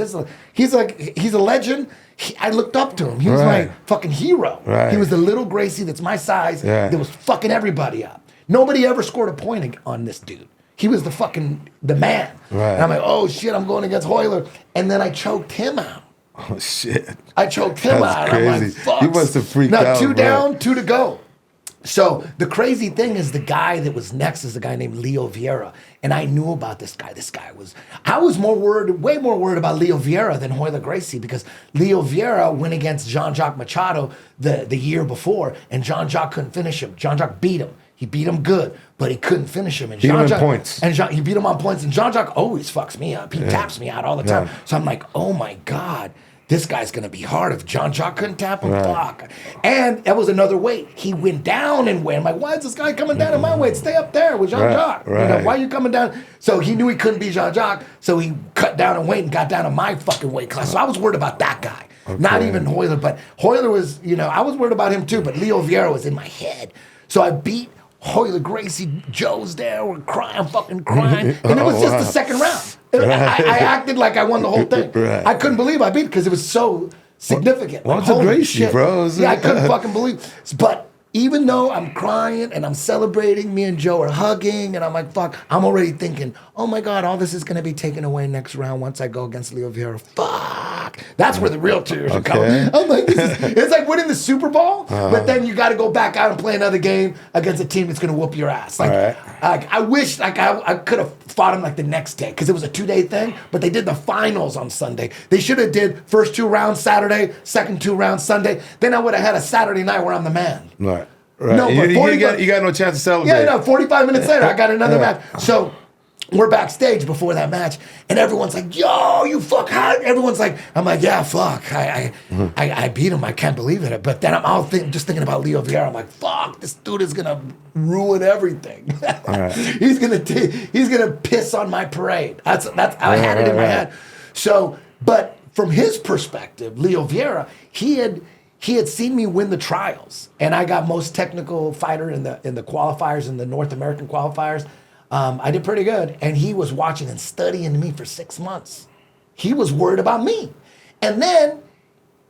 He's a legend. I looked up to him. He was my fucking hero. Right. He was the little Gracie that's my size that was fucking everybody up. Nobody ever scored a point on this dude. He was the man. Right. And I'm like, oh shit, I'm going against Hoer. And then I choked him out. Oh shit! I choked him out. Crazy. I'm like, fuck. You must have freaked out. Now 2 bro. down, 2 to go. So the crazy thing is the guy that was next is a guy named Leo Vieira. And I knew about this guy. I was way more worried about Leo Vieira than Hoer Gracie because Leo Vieira went against Jean-Jacques Machado the year before and Jean-Jacques couldn't finish him. Jean-Jacques beat him. He beat him good, but he couldn't finish him. And beat him on points. And he beat him on points. And Jean-Jacques always fucks me up. He taps me out all the time. Yeah. So I'm like, oh my God. This guy's gonna be hard. If Jean-Jacques couldn't tap him, fuck. And that was another weight. He went down in weight. I'm like, why is this guy coming down in my weight? Stay up there with Jean-Jacques. Right. Why are you coming down? So he knew he couldn't beat Jean-Jacques, so he cut down in weight and got down to my fucking weight class. So I was worried about that guy. Okay. Not even Hoer, but Hoer was, I was worried about him too, but Leo Vieira was in my head. So I beat Hoer Gracie. Joe's there, we're crying, I'm fucking crying. And it was just the second round. I acted like I won the whole thing. Right. I couldn't believe I beat it because it was so significant. Well, it's a Gracie, bro. Yeah, I couldn't fucking believe. But even though I'm crying and I'm celebrating, me and Joe are hugging, and I'm like, fuck, I'm already thinking, oh my God, all this is going to be taken away next round once I go against Leo Vieira. Fuck. That's where the real tears are coming. I'm like, it's like winning the Super Bowl, but then you got to go back out and play another game against a team that's going to whoop your ass. Like, I wish I could have fought him like the next day because it was a 2-day thing, but they did the finals on Sunday. They should have did first 2 rounds Saturday, second 2 rounds Sunday. Then I would have had a Saturday night where I'm the man. Right. No, but you got no chance to celebrate. Yeah, 45 minutes later, I got another match. So we're backstage before that match, and everyone's like, yo, you fuck hot. Everyone's like, I'm like, yeah, fuck. I beat him. I can't believe it. But then I'm all just thinking about Leo Vieira. I'm like, fuck, this dude is going to ruin everything. Right. He's gonna piss on my parade. That's I had it in my head. So, but from his perspective, Leo Vieira, he had seen me win the trials, and I got most technical fighter in the qualifiers, in the North American qualifiers. I did pretty good, and he was watching and studying me for 6 months. He was worried about me, and then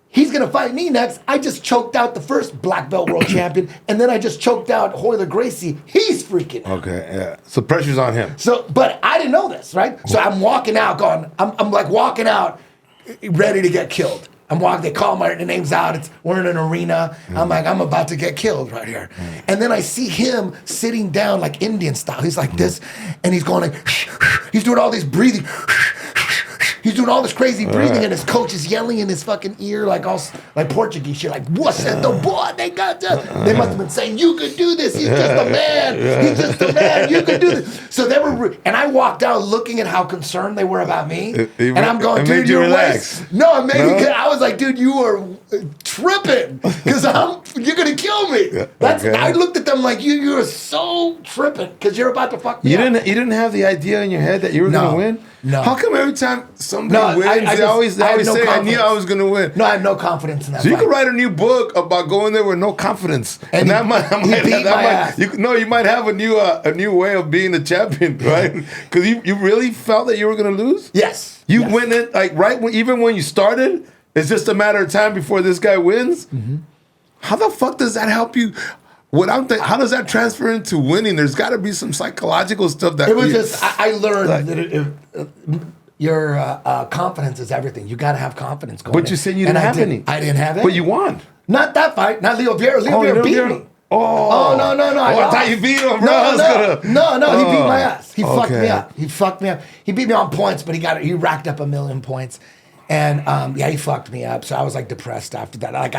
he's gonna fight me next. I just choked out the first black belt world champion, and then I just choked out Hoer Gracie. He's freaking out. Okay, yeah. So pressure's on him. So, but I didn't know this, right? So I'm walking out, I'm like walking out, ready to get killed. I'm walking, they call my names out, we're in an arena. I'm like, I'm about to get killed right here. And then I see him sitting down like Indian style. He's like this, and he's going like, he's doing all this breathing. He's doing all this crazy breathing, and his coach is yelling in his fucking ear like Portuguese shit, like "What's that? The boy? They got to." They must have been saying, "You could do this. He's just a man. He's just a man. You could do this." So they were, and I walked out looking at how concerned they were about me, and I'm going, "Dude, you're relax." No, it made me. I was like, "Dude, you are tripping because you're gonna kill me." That's. Okay. I looked at them like you are so tripping because you're about to fuck me. You up. didn't have the idea in your head that you were gonna win? No. How come every time somebody wins, they always say, "I knew I was gonna win"? No, I have no confidence in that. So you fight. could write a new book about going there with no confidence, And that might beat my ass. You might have a new way of being the champion, right? Because you really felt that you were gonna lose. Yes. You went in like even when you started. It's just a matter of time before this guy wins. Mm-hmm. How the fuck does that help you? How does that transfer into winning? There's got to be some psychological stuff that. It was just I learned that your confidence is everything. You got to have confidence going. But you said you didn't have any. I didn't have any. But you won. Not that fight. Not Leo Vieira. Leo Vieira beat me. Oh no! I thought you beat him, bro. No, he beat my ass. He fucked me up. He fucked me up. He beat me on points, but he racked up 1 million points. And he fucked me up. So I was like depressed after that. Like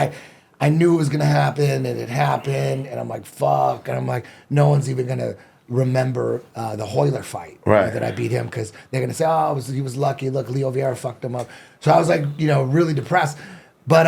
I knew it was gonna happen, and it happened. And I'm like, fuck. And I'm like, no one's even gonna remember the Hoer fight that I beat him because they're gonna say, oh, he was lucky. Look, Leo Vieira fucked him up. So I was like, really depressed. But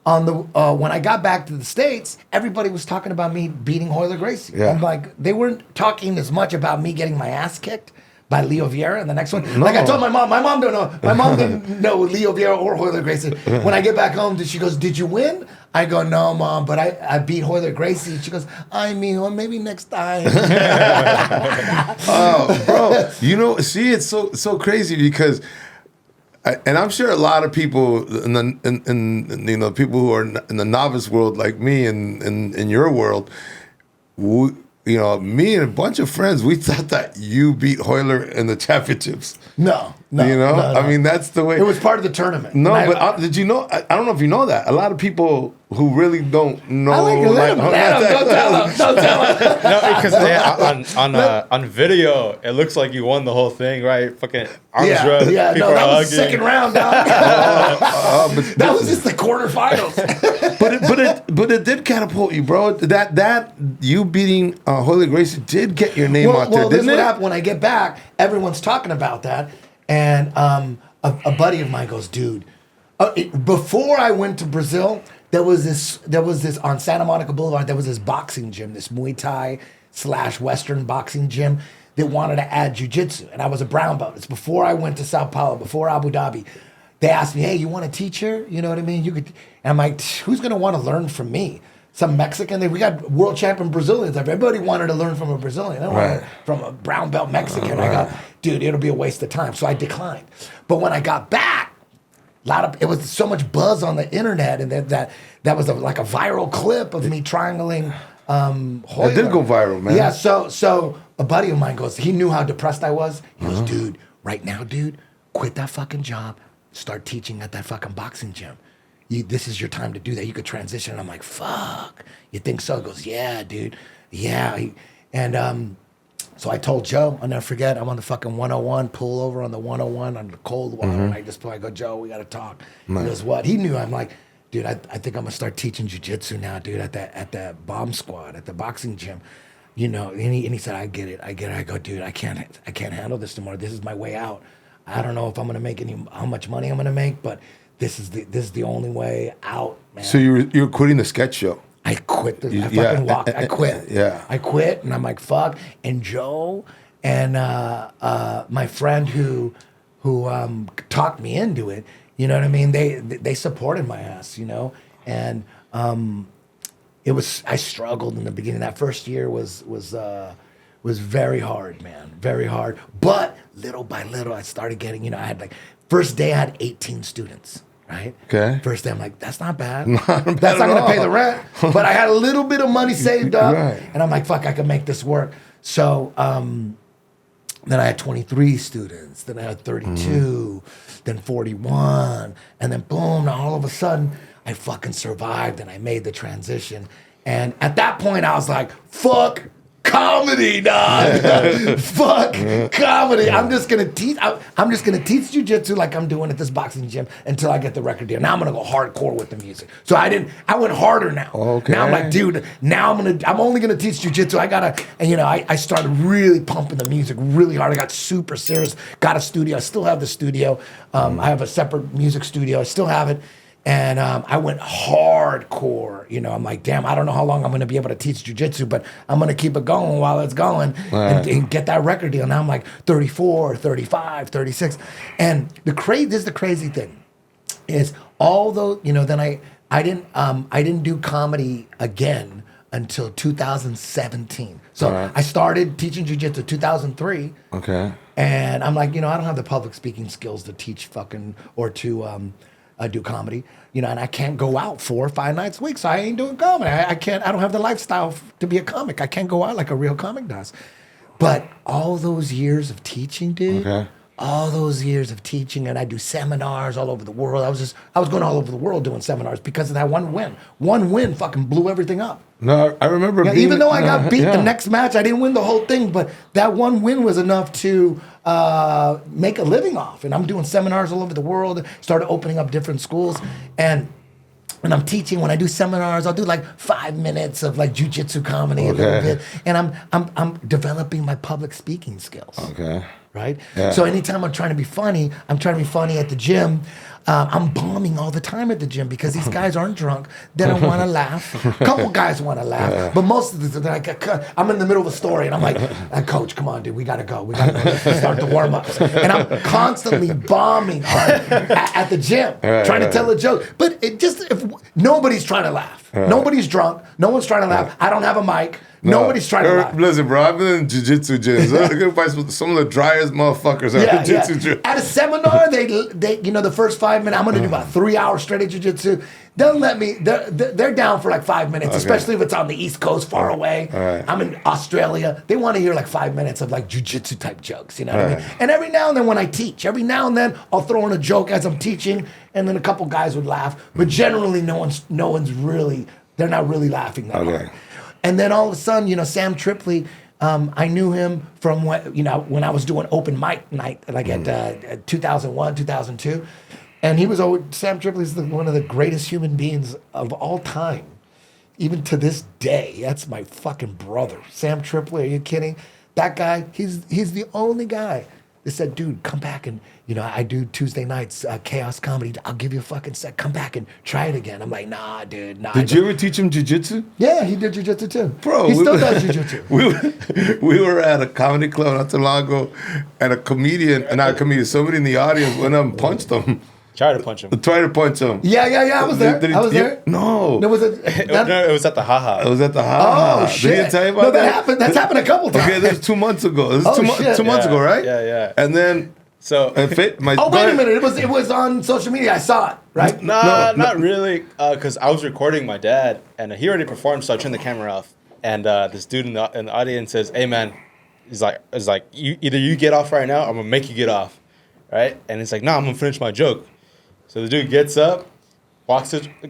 when I got back to the States, everybody was talking about me beating Hoer Gracie. Yeah. I'm like, they weren't talking as much about me getting my ass kicked by Leo Vieira in the next one. No. Like I told my mom don't know. My mom didn't know Leo Vieira or Hoer Gracie. When I get back home, she goes, "Did you win?" I go, "No, Mom, but I beat Hoer Gracie." She goes, "Well, maybe next time." Oh, bro, see, it's so crazy because, and I'm sure a lot of people in people who are in the novice world like me and in your world. Me and a bunch of friends, we thought that you beat Hoer in the championships. No. I mean, that's the way. It was part of the tournament. No, but did you know? I don't know if you know that. A lot of people who really don't know. I like let him. Don't tell him. No, because on video, it looks like you won the whole thing, right? Fucking arms raised. Yeah, people that are was the second round, dog. That was just the quarterfinals. but it did catapult you, bro. That you beating Hoer Gracie did get your name out there, didn't it? Happened when I get back. Everyone's talking about that, and a buddy of mine goes, "Dude, before I went to Brazil, there was this on Santa Monica Boulevard. There was this boxing gym, this Muay Thai / Western boxing gym that wanted to add jiu-jitsu, and I was a brown belt. It's before I went to Sao Paulo, before Abu Dhabi." They asked me, "Hey, you want a teacher? You know what I mean? You could." And I'm like, "Who's gonna want to learn from me? Some Mexican? We got world champion Brazilians. Everybody wanted to learn from a Brazilian. I don't want to from a brown belt Mexican." I got, dude, it'll be a waste of time. So I declined. But when I got back, it was so much buzz on the internet, and that was like a viral clip of me triangling Hoer. It did go viral, man. Yeah. So a buddy of mine goes, he knew how depressed I was. He goes, "Dude, right now, dude, quit that fucking job. Start teaching at that fucking boxing gym. This is your time to do that. You could transition." And I'm like, "Fuck, you think so?" He goes, "Yeah, dude, yeah." So I told Joe, I'll never forget, I'm on the fucking 101, pull over on the 101 on the cold water, and I go, "Joe, we gotta talk." Nice. He goes, "What?" He knew. I'm like, "Dude, I think I'm gonna start teaching jiu-jitsu now, dude, at that bomb squad, at the boxing gym." And he said, I get it. I go, "Dude, I can't handle this anymore. This is my way out. I don't know if I'm gonna make how much money I'm gonna make, but this is the only way out, man." So you're quitting the sketch show. I quit. I quit. Yeah. I quit, and I'm like, fuck. And Joe and my friend who talked me into it, you know what I mean? They supported my ass, and I struggled in the beginning. That first year was very hard, man, very hard. But little by little, I started getting, I had first day I had 18 students, right? Okay. First day I'm like, that's not bad. That's not going to pay the rent. But I had a little bit of money saved up. Right. And I'm like, fuck, I can make this work. So then I had 23 students. Then I had 32. Then 41. And then boom, now all of a sudden, I fucking survived and I made the transition. And at that point, I was like, fuck comedy, dog. Fuck comedy. I'm just gonna teach. I'm just gonna teach jujitsu like I'm doing at this boxing gym until I get the record deal. Now I'm gonna go hardcore with the music. So I went harder now. Okay. Now I'm like, dude. Now I'm only gonna teach jujitsu. And I started really pumping the music really hard. I got super serious. Got a studio. I still have the studio. I have a separate music studio. I still have it. And I went hardcore. I'm like, damn, I don't know how long I'm going to be able to teach jiu-jitsu, but I'm going to keep it going while it's going and get that record deal. Now I'm like 34, 35, 36. And this is the crazy thing is although, then I didn't do comedy again until 2017. So I started teaching jiu-jitsu 2003. Okay. And I'm like, I don't have the public speaking skills to teach or to do comedy, and I can't go out 4 or 5 nights a week, so I ain't doing comedy. I don't have the lifestyle to be a comic. I can't go out like a real comic does. But all those years of teaching, dude, all those years of teaching, and I do seminars all over the world. I was going all over the world doing seminars because of that one win. One win fucking blew everything up. No, I remember. Even though I got beat the next match, I didn't win the whole thing, but that one win was enough to make a living off. And I'm doing seminars all over the world. Started opening up different schools, and when I'm teaching, when I do seminars, I'll do like 5 minutes of like jiu-jitsu comedy a little bit, and I'm developing my public speaking skills. Okay. Right? Yeah. So anytime I'm trying to be funny, I'm trying to be funny at the gym. I'm bombing all the time at the gym because these guys aren't drunk. They don't want to laugh. A couple guys want to laugh, but most of the time, I'm in the middle of a story and I'm like, Coach, come on, dude, we got to go. We got to start the warm-ups. And I'm constantly bombing at the gym, trying to tell a joke. But if nobody's trying to laugh. Nobody's drunk. No one's trying to laugh. I don't have a mic. Nobody's trying to laugh. Listen, bro, I've been in jiu-jitsu gyms. They're gonna find some of the driest motherfuckers at jiu-jitsu gyms. At a seminar, they the first 5 minutes, I'm gonna do about 3 hours straight of jiu-jitsu. They'll let me. They're down for like 5 minutes, especially if it's on the East Coast, far away. I'm in Australia. They want to hear like 5 minutes of like jiu-jitsu type jokes. You know what I mean? And every now and then when I teach, I'll throw in a joke as I'm teaching, and then a couple guys would laugh. But generally, no one's really. They're not really laughing that hard. And then all of a sudden, Sam Tripoli, I knew him from when I was doing open mic night, like at 2001, 2002. And Sam Tripoli is one of the greatest human beings of all time, even to this day. That's my fucking brother. Sam Tripoli, are you kidding? That guy, he's the only guy that said, dude, come back and, I do Tuesday nights, chaos comedy. I'll give you a fucking set. Come back and try it again. I'm like, nah, dude, nah. Did you ever teach him jiu-jitsu? Yeah, he did jiu-jitsu too. Bro, he still does jiu-jitsu. We were at a comedy club not too long ago, and somebody in the audience went up and punched him. Try to punch him. Yeah, I was there. I was there. No. No, it was at the haha. It was at the haha. Oh, shit. Did he tell you about that? No, that happened. That's happened a couple times. Okay, this was 2 months ago. This was two months ago, right? Yeah. And then... So wait a minute! It was on social media. I saw it. Right? Not really. Because I was recording my dad, and he already performed, so I turned the camera off. And this dude in the audience says, "Hey man," he's like, either you get off right now, or I'm gonna make you get off, right?" And he's like, "No, I'm gonna finish my joke." So the dude gets up,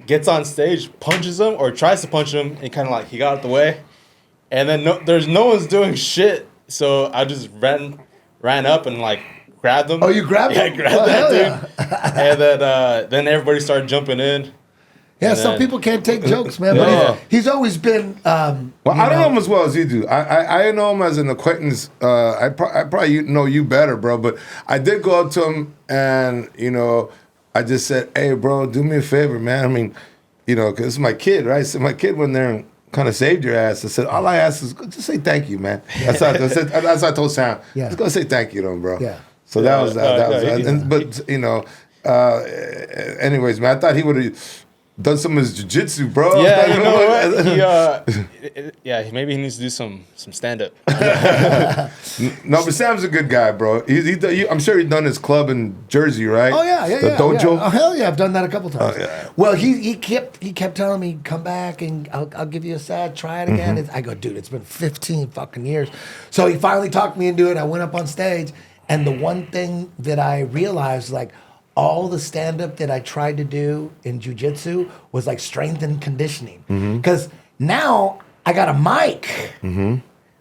gets on stage, punches him, or tries to punch him, and kind of he got out the way. And then there's no one's doing shit, so I just ran up and grabbed him. Oh, you grabbed him? Yeah, I grabbed that dude. And then everybody started jumping in. Yeah, some people can't take jokes, man. But he's always been. I don't know him as well as you do. I know him as an acquaintance. I probably know you better, bro. But I did go up to him and I just said, "Hey, bro, do me a favor, man. I mean, because it's my kid, right? So my kid went there and kind of saved your ass. I said, all I ask is just say thank you, man. That's what I told Sam. Yeah. Just go say thank you to him, bro. Yeah. So that was that. But anyways, man, I thought he would have done some of his jiu-jitsu, bro. Yeah, you know what? Maybe he needs to do some stand-up. No, but Sam's a good guy, bro. I'm sure he's done his club in Jersey, right? Oh yeah, the dojo. Yeah. Oh hell yeah, I've done that a couple times. Oh, yeah. Well, he kept telling me, come back and I'll give you a set, try it again. I go, dude, it's been 15 fucking years. So he finally talked me into it. I went up on stage, and the one thing that I realized, all the stand-up that I tried to do in jiu-jitsu was strength and conditioning. Because now I got a mic.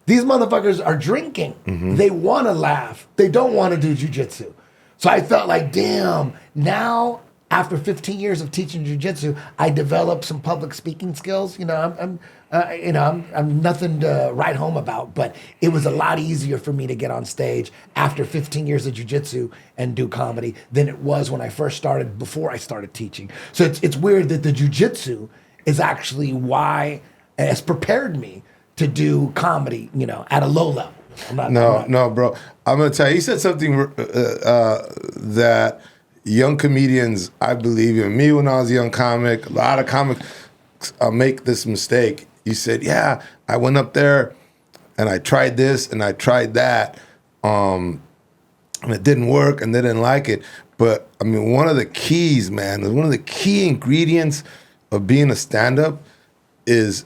These motherfuckers are drinking. They want to laugh. They don't want to do jujitsu. So I felt like, damn, now after 15 years of teaching jujitsu, I developed some public speaking skills. You know, I'm nothing to write home about, but it was a lot easier for me to get on stage after 15 years of jujitsu and do comedy than it was when I first started, before I started teaching. So it's weird that the jujitsu is actually why it's prepared me to do comedy, you know, at a low level. No, bro. I'm gonna tell you. You said something that young comedians, I believe in. Me, when I was a young comic, a lot of comics make this mistake. You said, "Yeah, I went up there and I tried this and I tried that, and it didn't work and they didn't like it." But I mean, one of the keys, man, one of the key ingredients of being a stand-up is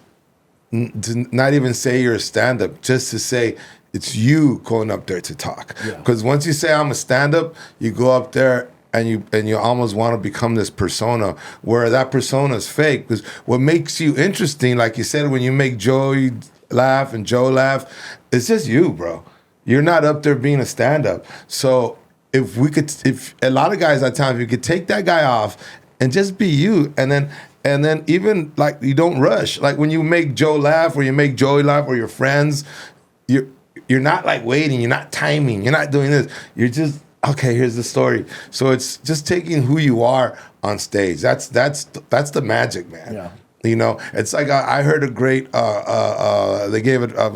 to not even say you're a stand-up, just to say it's you going up there to talk. Because once you say I'm a stand-up, you go up there and you almost want to become this persona where that persona is fake. Because what makes you interesting, like you said, when you make Joey laugh and Joe laugh, it's just you, bro. You're not up there being a stand-up. So if a lot of guys at times, if you could take that guy off and just be you, and then even like you don't rush. Like when you make Joe laugh or you make Joey laugh or your friends, you're not like waiting, you're not timing, you're not doing this. You're just, okay, here's the story. So it's just taking who you are on stage. That's the magic, man. Yeah. You know, it's like I heard a great Dave Chappelle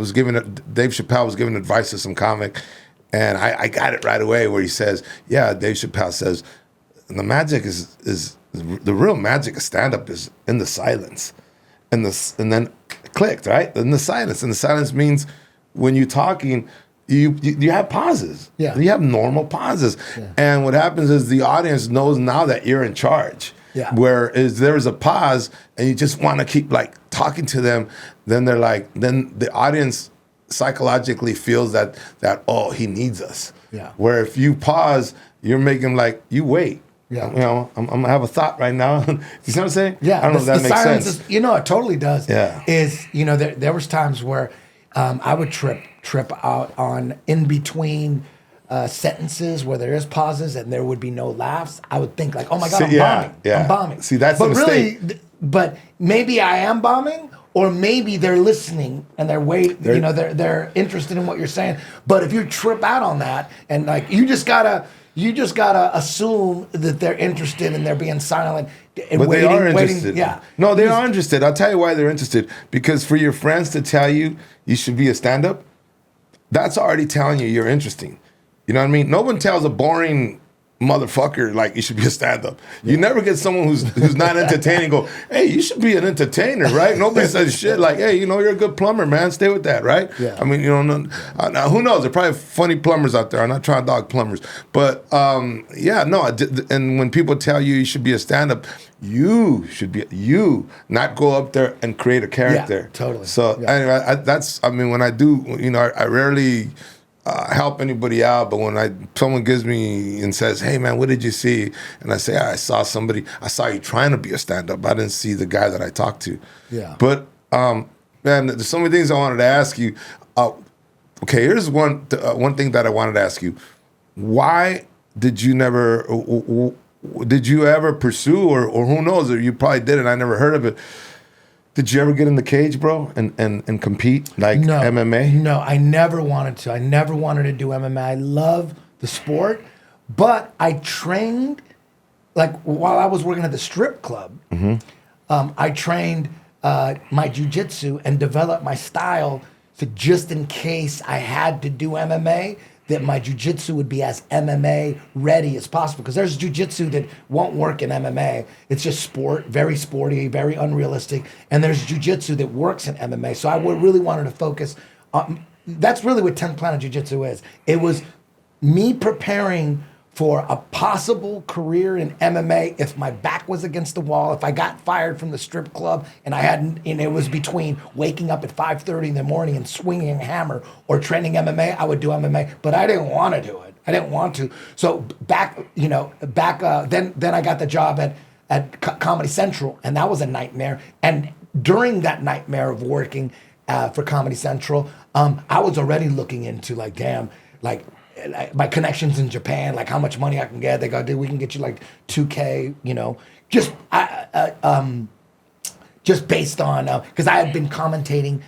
was giving advice to some comic, and I got it right away where he says, yeah, Dave Chappelle says, the magic is the real magic of stand-up is in the silence. And then clicked, right? In the silence. And the silence means when you're talking, you have pauses. Yeah. You have normal pauses. Yeah. And what happens is the audience knows now that you're in charge. Yeah. Whereas there is a pause and you just want to keep like talking to them, then then the audience psychologically feels that oh, he needs us. Yeah. Where if you pause, you're making like, you wait. Yeah. You know, I'm gonna have a thought right now. You know what I'm saying? Yeah. I don't know if that makes sense. Is, you know, it totally does. Yeah. Is, you know, there was times where I would trip out on in between sentences where there is pauses and there would be no laughs. I would think like, oh my God, I'm bombing. Yeah. I'm bombing. See, that's but the mistake. Really, but maybe I am bombing, or maybe they're listening and they're interested in what you're saying. But if you trip out on that and like you just gotta assume that they're interested and they're being silent. And But waiting, they are interested. Yeah. No, they are interested. I'll tell you why they're interested. Because for your friends to tell you you should be a stand-up, that's already telling you you're interesting. You know what I mean? No one tells a boring motherfucker like you should be a stand-up. You never get someone who's not entertaining go, hey, you should be an entertainer, right? Nobody says shit like, hey, you know, you're a good plumber, man. Stay with that, right? Yeah. I mean, you know, now who knows? There are probably funny plumbers out there. I'm not trying to dog plumbers. But yeah, no. And when people tell you should be a stand-up, you should be not go up there and create a character. Yeah, totally. So anyway, when I do, you know, I rarely help anybody out, but when someone gives me and says, hey man, what did you see? And I say, I saw you trying to be a stand-up. I didn't see the guy that I talked to. Yeah. But man, there's so many things I wanted to ask you. Okay, here's one thing that I wanted to ask you. Why did you ever pursue, or who knows, or you probably did it, I never heard of it. Did you ever get in the cage, bro, and compete like MMA? No, I never wanted to. I never wanted to do MMA. I love the sport, but I trained, like while I was working at the strip club, I trained my jiu-jitsu and developed my style so just in case I had to do MMA, that my jiu-jitsu would be as MMA ready as possible. Because there's jiu-jitsu that won't work in MMA. It's just sport, very sporty, very unrealistic. And there's jiu-jitsu that works in MMA. So I really wanted to focus on, that's really what 10th Planet Jiu-Jitsu is. It was me preparing for a possible career in MMA if my back was against the wall, if I got fired from the strip club and it was between waking up at 5:30 in the morning and swinging a hammer or training MMA, I would do MMA, but I didn't want to do it. I didn't want to. So then I got the job at Comedy Central, and that was a nightmare. And during that nightmare of working, for Comedy Central. I was already looking into like, damn, like my connections in Japan, like how much money I can get. They go, dude, we can get you like 2K, you know, just based on because I had been commentating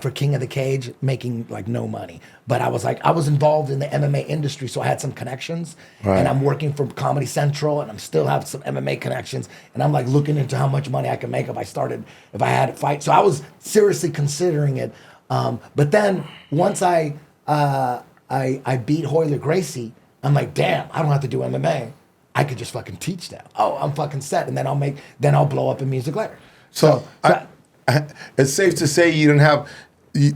for King of the Cage, making like no money. But I was involved in the MMA industry, so I had some connections. Right. And I'm working for Comedy Central, and I'm still have some MMA connections. And I'm like looking into how much money I can make if I had a fight. So I was seriously considering it. But then once I beat Hoyer Gracie, I'm like, damn, I don't have to do MMA. I could just fucking teach that. Oh, I'm fucking set, and then I'll blow up in music later. So it's safe to say you didn't have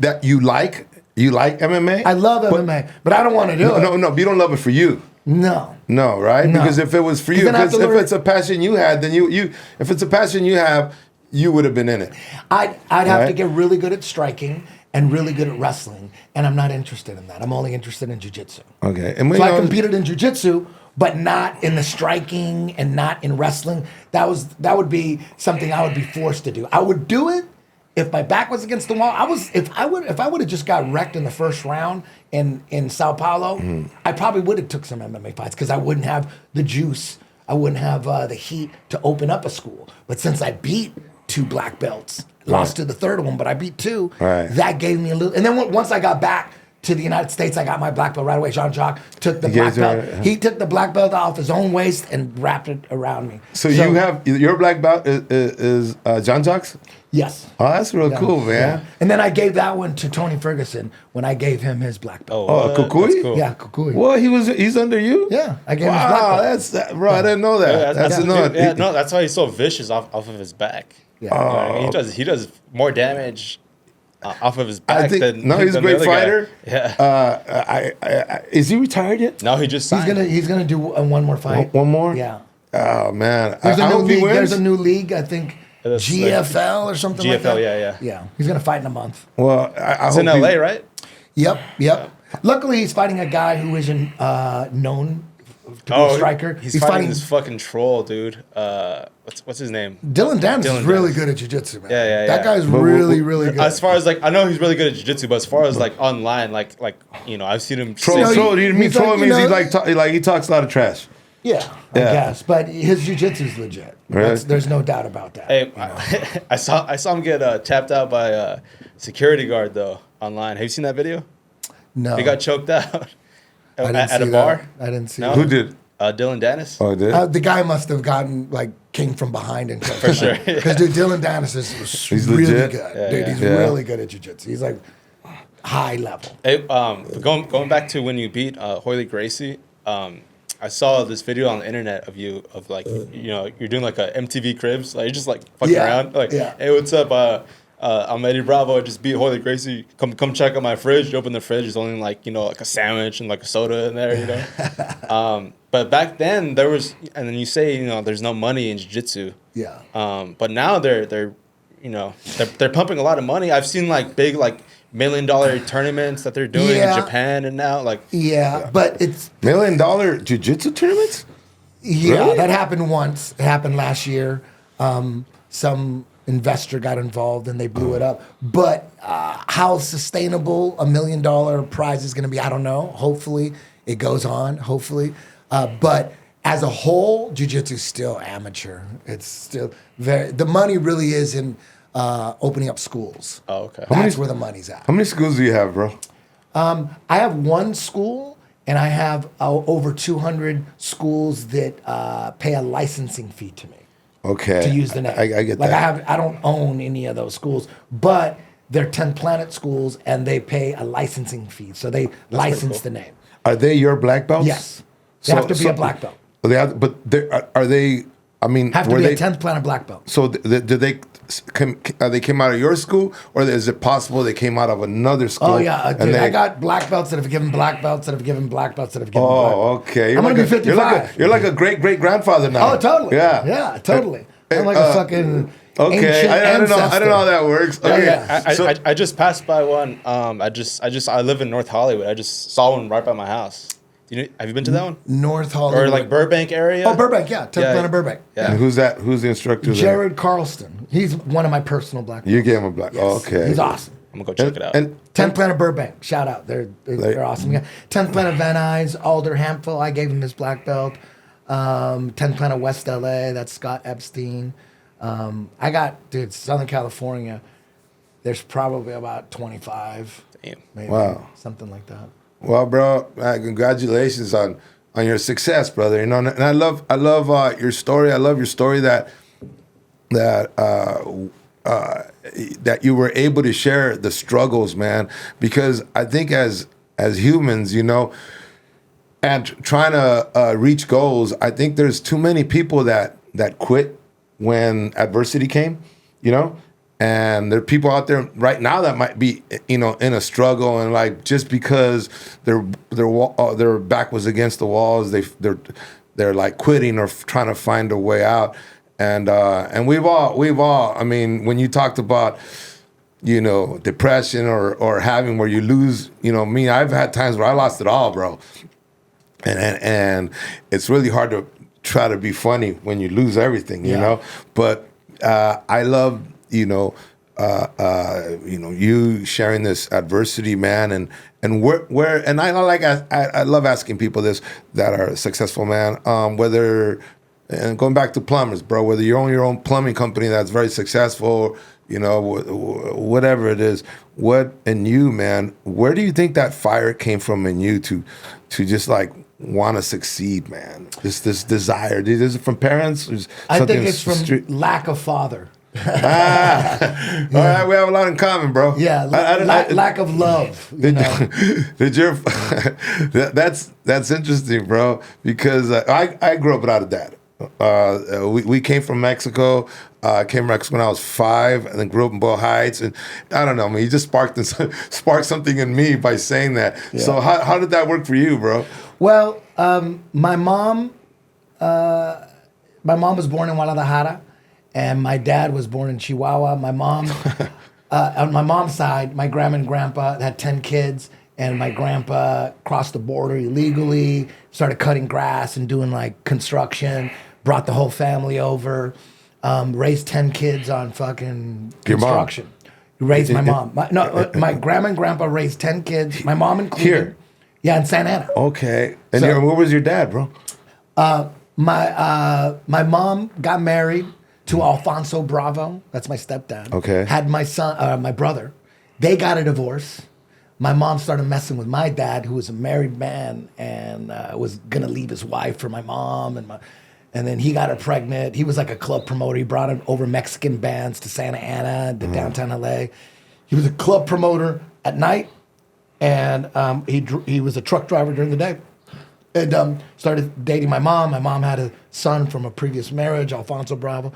that you like MMA. I love MMA, but I don't want to do it. No, but you don't love it for you. No, right? No. Because if it was for you, because if it's a passion you had, then if it's a passion you have, you would have been in it. I'd have to get really good at striking and really good at wrestling, and I'm not interested in that. I'm only interested in jiu-jitsu. Okay, so I competed in jiu-jitsu, but not in the striking and not in wrestling. That would be something I would be forced to do. I would do it if my back was against the wall. If I would have just got wrecked in the first round in Sao Paulo, I probably would have took some MMA fights because I wouldn't have the juice. I wouldn't have the heat to open up a school. But since I beat 2 black belts, lost to the third one, but I beat 2. Right. That gave me a little. And then once I got back to the United States, I got my black belt right away. Jean-Jacques took the black belt. He took the black belt off his own waist and wrapped it around me. So you have your black belt is Jean-Jacques? Yes. Oh, that's real cool, man. Yeah. And then I gave that one to Tony Ferguson when I gave him his black belt. Oh, Kukui? That's cool. Yeah, Kukui. Well, he's under you? Yeah, I gave him his black belt. Bro, I didn't know that. That's why he's so vicious off of his back. Yeah. He does more damage off of his back he's a great fighter. Guy. Yeah. Is he retired yet? No, he just signed. He's gonna do one more fight. One more? Yeah. Oh man, There's a new league. Wins. There's a new league. I think GFL or something like that. GFL, Yeah. He's gonna fight in a month. Well, it's in LA, right? Yep. Luckily, he's fighting a guy who isn't known to be a striker. He's fighting this fucking troll, dude. What's his name? Dylan Dennis is really good at jiu-jitsu, man. Yeah. That guy's really good. As far as like, I know he's really good at jiu-jitsu, but as far as like online, like I've seen him. Troll. You mean troll means he talks a lot of trash. Yeah, I guess. But his jiu-jitsu is legit. Really? There's no doubt about that. Hey, I saw him get tapped out by a security guard though online. Have you seen that video? No. He got choked out at a bar. I didn't see No? that. Who did? Dylan Dennis. Oh, did? The guy must have came from behind and For sure. Because dude, Dylan Dennis is really legit. good. Yeah, dude, yeah. he's really good at jiu-jitsu. He's like high level. Hey, going back to when you beat Hoyer Gracie, I saw this video on the internet of you you're doing like a MTV Cribs, like you're just like fucking around, like hey, what's up? I'm Eddie Bravo. I just beat Hoyer Gracie. Come check out my fridge. You open the fridge. There's only like like a sandwich and like a soda in there, But back then there was, and then you say there's no money in jiu-jitsu. Yeah. But now they're pumping a lot of money. I've seen like big like $1 million tournaments that they're doing in Japan and now like. Yeah, but it's $1 million jiu-jitsu tournaments. Yeah, Really? that happened once. It happened last year. Some investor got involved and they blew it up. But how sustainable $1 million prize is going to be, I don't know. Hopefully it goes on. Hopefully, but as a whole, jiu-jitsu is still amateur. It's still the money really is in opening up schools. Oh, okay. That's where the money's at. How many schools do you have, bro? I have one school, and I have over 200 schools that pay a licensing fee to me. Okay. To use the name. I get that. I don't own any of those schools, but they're 10 Planet schools, and they pay a licensing fee, so they license the name. Are they your black belts? Yes, they have to be a black belt. They have, but are they? I mean, Have to be a 10th Planet black belt. So did they? They came out of your school, or is it possible they came out of another school? Oh yeah, dude, I got black belts that have given black belts that have given black belts that have given. black belts. Okay. I'm gonna be 55. You're like a great grandfather now. Oh, totally. Yeah, totally. I'm like a fucking. Okay, I don't know. I don't know how that works. Okay, Yeah. I just passed by one. I live in North Hollywood. I just saw one right by my house. Have you been to that one? North Hollywood. Or like Burbank area? Oh, Burbank, yeah. 10th Planet Burbank. Yeah. And who's that? Who's the instructor there? Jared Carlston. He's one of my personal black belts. You gave him a black. Yes. Oh, okay. He's awesome. I'm gonna go check it out. And 10th Planet Burbank, shout out. They're awesome. 10th Planet Van Nuys, Alder Hampville, I gave him his black belt. 10th Planet West LA, that's Scott Epstein. I got, dude, Southern California, there's probably about 25. Damn. Maybe, Wow. something like that. Well, bro, congratulations on your success, brother. You know, and I love your story. I love your story that you were able to share the struggles, man. Because I think as humans, you know, and trying to reach goals, I think there's too many people that quit when adversity came, you know. And there are people out there right now that might be, you know, in a struggle, and like just because their back was against the walls, they're like quitting or trying to find a way out. And we've all. I mean, when you talked about, you know, depression or having where you lose, you know, me, I've had times where I lost it all, bro. And it's really hard to try to be funny when you lose everything, you know. But I love. You know, you sharing this adversity, man, and where and I love asking people this that are successful, man. Whether and going back to plumbers, bro, whether you own your own plumbing company that's very successful, you know, whatever it is, what in you, man, where do you think that fire came from in you to just like want to succeed, man? This desire, is it from parents? I think it's from lack of father. All right, we have a lot in common, bro. Yeah, lack of love. You know? That's interesting, bro. Because I grew up without a dad. We came from Mexico. I came from Mexico when I was 5, and then grew up in Boyle Heights. And I don't know, I mean, you just sparked something in me by saying that. Yeah. So how did that work for you, bro? Well, my mom was born in Guadalajara. And my dad was born in Chihuahua. My mom, on my mom's side, my grandma and grandpa had 10 kids. And my grandpa crossed the border illegally, started cutting grass and doing like construction, brought the whole family over, raised 10 kids on fucking construction. Raised my mom. My grandma and grandpa raised 10 kids, my mom included. Here? Yeah, in Santa Ana. Okay. And where was your dad, bro? My mom got married to Alfonso Bravo. That's my stepdad. Okay. Had my son, my brother. They got a divorce. My mom started messing with my dad, who was a married man and was gonna leave his wife for my mom, and then he got her pregnant. He was like a club promoter. He brought over Mexican bands to Santa Ana, to downtown LA. He was a club promoter at night, and he was a truck driver during the day. And started dating my mom. My mom had a son from a previous marriage, Alfonso Bravo.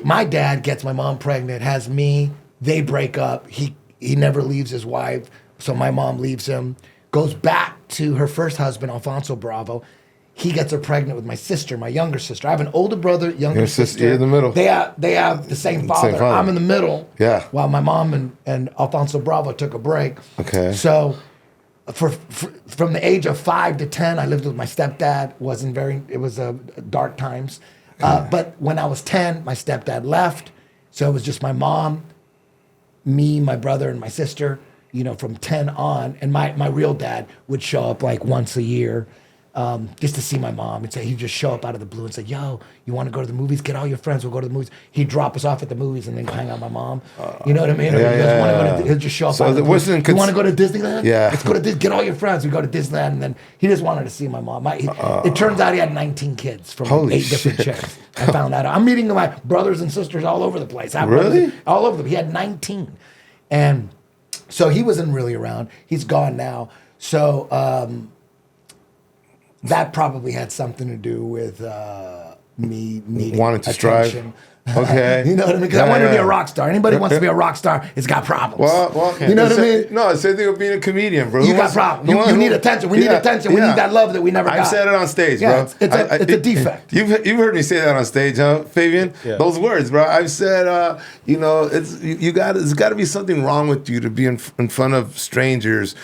My dad gets my mom pregnant, has me. They break up. He never leaves his wife, so my mom leaves him. Goes back to her first husband, Alfonso Bravo. He gets her pregnant with my sister, my younger sister. I have an older brother, younger sister. You're in the middle. They have the same father. I'm in the middle. Yeah. While my mom and Alfonso Bravo took a break. Okay. So from the age of 5 to 10, I lived with my stepdad. It was dark times. But when I was 10, my stepdad left. So it was just my mom, me, my brother, and my sister, you know, from 10 on. And my real dad would show up like once a year just to see my mom. He'd just show up out of the blue and say, yo, you want to go to the movies? Get all your friends. We'll go to the movies. He'd drop us off at the movies and then go hang out with my mom. You know what I mean? He'll just show up out of the blue. You want to go to Disneyland? Yeah. Let's go to Disney. Get all your friends. We go to Disneyland. And then he just wanted to see my mom. It turns out he had 19 kids from 8 different chicks. I found that out. I'm meeting my brothers and sisters all over the place. Really? All over them. He had 19. And so he wasn't really around. He's gone now. So that probably had something to do with me needing wanting to attention. strive. Okay. You know what I mean? Because I wanted to be a rock star. Anybody who wants to be a rock star has got problems. Well, you know what I mean? No, it's the same thing with being a comedian, bro. You got problems. You need attention. We need attention. We need that love that we never got. I've said it on stage, yeah, bro. It's a defect. You've heard me say that on stage, huh, Fabian? Yeah. Those words, bro. I've said, there's got to be something wrong with you to be in front of strangers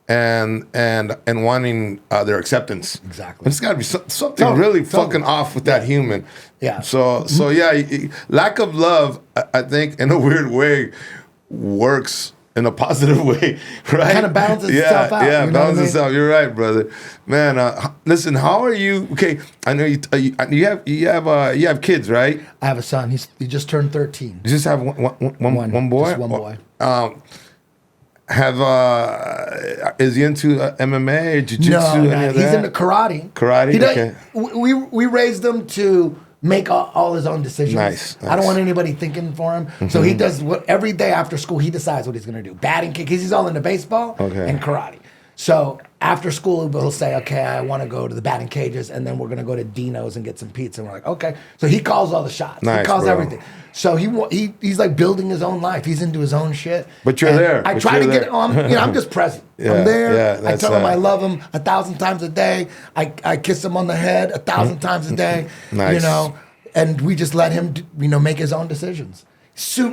and wanting their acceptance. Exactly. There's got to be something really fucking off with that human. Yeah. So yeah, lack of love, I think, in a weird way, works in a positive way, right? Kind of balances itself out. Yeah, you know balances what I mean? itself. You're right, brother. Man, listen, how are you? Okay, I know you have kids, right? I have a son. He just turned 13. You just have one boy. Just one boy. Is he into MMA, jiu-jitsu, No, any of he's that? into karate. Karate, He does, okay. We raised him to make all his own decisions. Nice. I don't want anybody thinking for him. So he does every day after school. He decides what he's going to do. Batting, kick. He's all into baseball and karate. So after school, he'll say, "Okay, I want to go to the batting cages, and then we're going to go to Dino's and get some pizza." And we're like, "Okay." So he calls all the shots. Nice, he calls bro. everything. So he's like building his own life. He's into his own shit. But you're And there. I But try to you're get there. on. I'm just present. Yeah, I'm there. yeah, I that's tell him I that. love him 1,000 times a day. I kiss him on the head 1,000 times a day. Nice. You know, and we just let him, make his own decisions.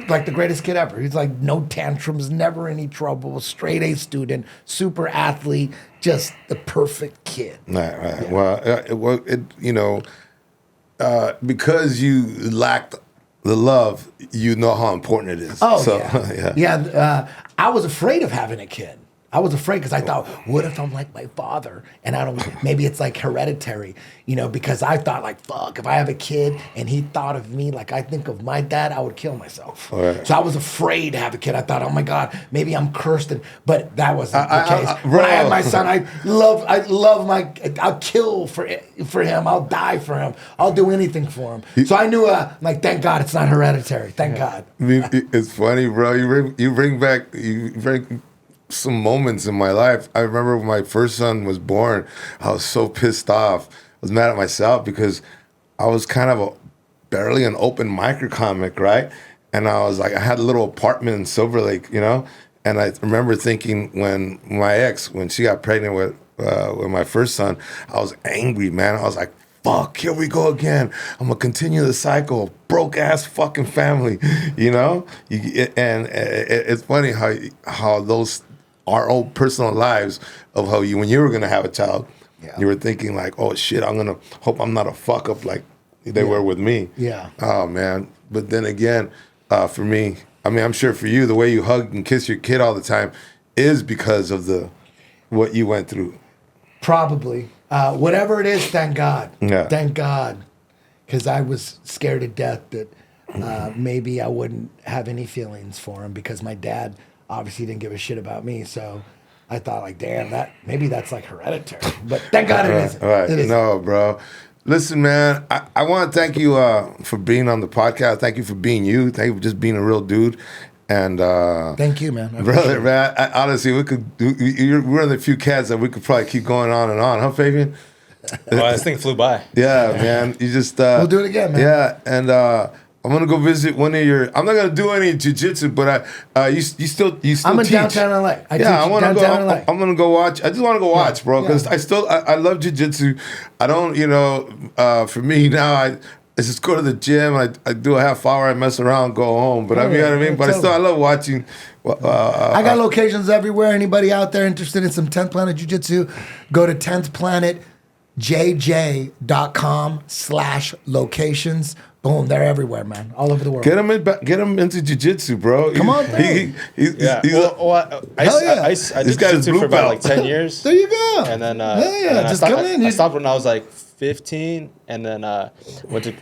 Like the greatest kid ever. He's like no tantrums, never any trouble, straight A student, super athlete, just the perfect kid. Right. Yeah. Well, because you lacked the love, you know how important it is. Oh, so, yeah. I was afraid of having a kid. I was afraid because I thought, what if I'm like my father? And maybe it's like hereditary, because I thought like, fuck, if I have a kid and he thought of me like I think of my dad, I would kill myself. Right. So I was afraid to have a kid. I thought, oh my God, maybe I'm cursed. But that wasn't the case. When I had my son, I'll kill for him. I'll die for him. I'll do anything for him. So I knew, thank God it's not hereditary. Thank God. It's funny, bro. You bring back some moments in my life. I remember when my first son was born, I was so pissed off. I was mad at myself because I was kind of barely an open microcomic, right? And I had a little apartment in Silver Lake, And I remember thinking when my ex, when she got pregnant with my first son, I was angry, man. I was like, fuck, here we go again. I'm gonna continue the cycle of broke ass fucking family, And it's funny how those our own personal lives of how when you were gonna have a child, you were thinking like, oh shit, I'm gonna hope I'm not a fuck up like they were with me. Yeah. Oh man. But then again, for me, I'm sure for you, the way you hug and kiss your kid all the time is because of what you went through. Probably. Whatever it is, thank God. Yeah. Thank God. Because I was scared to death that maybe I wouldn't have any feelings for him because my dad obviously didn't give a shit about me. So I thought like, damn, maybe that's like hereditary. But thank God it isn't. Right. It isn't. No, bro. Listen, man, I want to thank you for being on the podcast. Thank you for being you. Thank you for just being a real dude. And thank you, man. Brother, man, honestly, we're one of the few cats that we could probably keep going on and on, huh, Fabian? Oh, this thing flew by. Yeah, man. You just we'll do it again, man. Yeah, and I'm gonna go visit one of your. I'm not gonna do any jiu-jitsu, but you still I'm in teach. downtown LA. I want to go. downtown LA. I'm gonna go watch. I just want to go watch, bro, because I love jiu-jitsu. I don't, for me now, I just go to the gym. I do a half hour. I mess around, go home. But you know what I mean. But I love watching. I got locations everywhere. Anybody out there interested in some 10th Planet Jiu-Jitsu, go to 10thplanetjj.com/locations. Boom, they're everywhere, man. All over the world. Get him into jiu-jitsu, bro. Come on, I did jiu-jitsu for about like 10 years. There you go. And then, just come in. I stopped when I was like 15, and then went to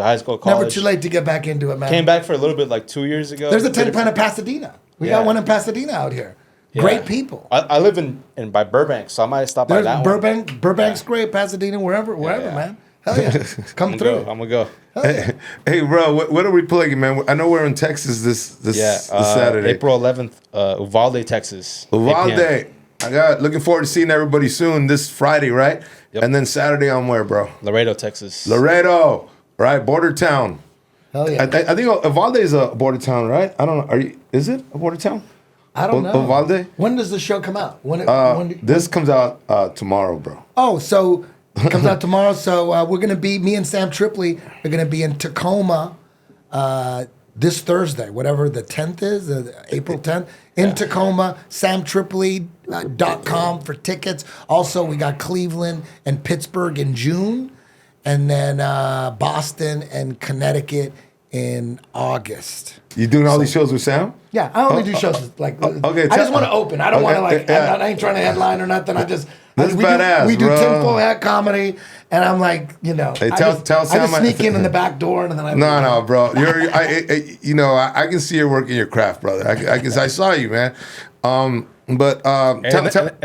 high school, college. Never too late to get back into it, man. Came back for a little bit, like 2 years ago. There's a 10th Planet Pasadena. We got one in Pasadena out here. Great people. I live in by Burbank, so I might stop by that one. Burbank's great. Pasadena, wherever, man. Hell yeah. Come through. I'm gonna go. Hey, bro, what are we playing, man? I know we're in Texas this Saturday. April 11th, Uvalde, Texas. 8 Uvalde. Looking forward to seeing everybody soon this Friday, right? Yep. And then Saturday on where, bro? Laredo, Texas. Laredo, right? Border town. Hell yeah. I think Uvalde is a border town, right? I don't know. Is it a border town? I don't know. Uvalde? When does the show come out? This comes out tomorrow, bro. Oh, so it comes out tomorrow. So we're going to be, me and Sam Tripoli are going to be in Tacoma this Thursday, whatever the 10th is, April 10th, in Tacoma, samtripoli.com for tickets. Also, we got Cleveland and Pittsburgh in June, and then Boston and Connecticut in August. You doing all these shows with Sam? Yeah, I only do shows like. Okay, I just want to open. I don't want to like. yeah. I ain't trying to headline or nothing. That's badass, we do bro. tinfoil hat comedy, and I'm like, you know, Hey, I tell just Sam sneak in the back door, and then I No, bro. I can see your work in your craft, brother. I saw you, man. And then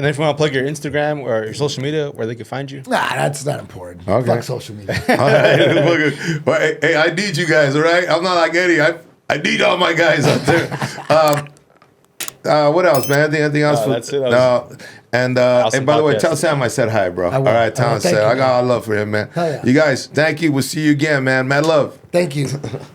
if you want to plug your Instagram or your social media, where they can find you. Nah, that's not important. Okay. Fuck social media. All right. Well, hey, I need you guys, all right? I'm not like Eddie. I need all my guys out there. What else, man? Anything else? That's it. And Awesome by the way, podcast. tell Sam I said hi, bro. I will. All right, tell him I Thank said you, I got man. all love for him, man. Hell yeah. You guys, thank you. We'll see you again, man. Mad love. Thank you.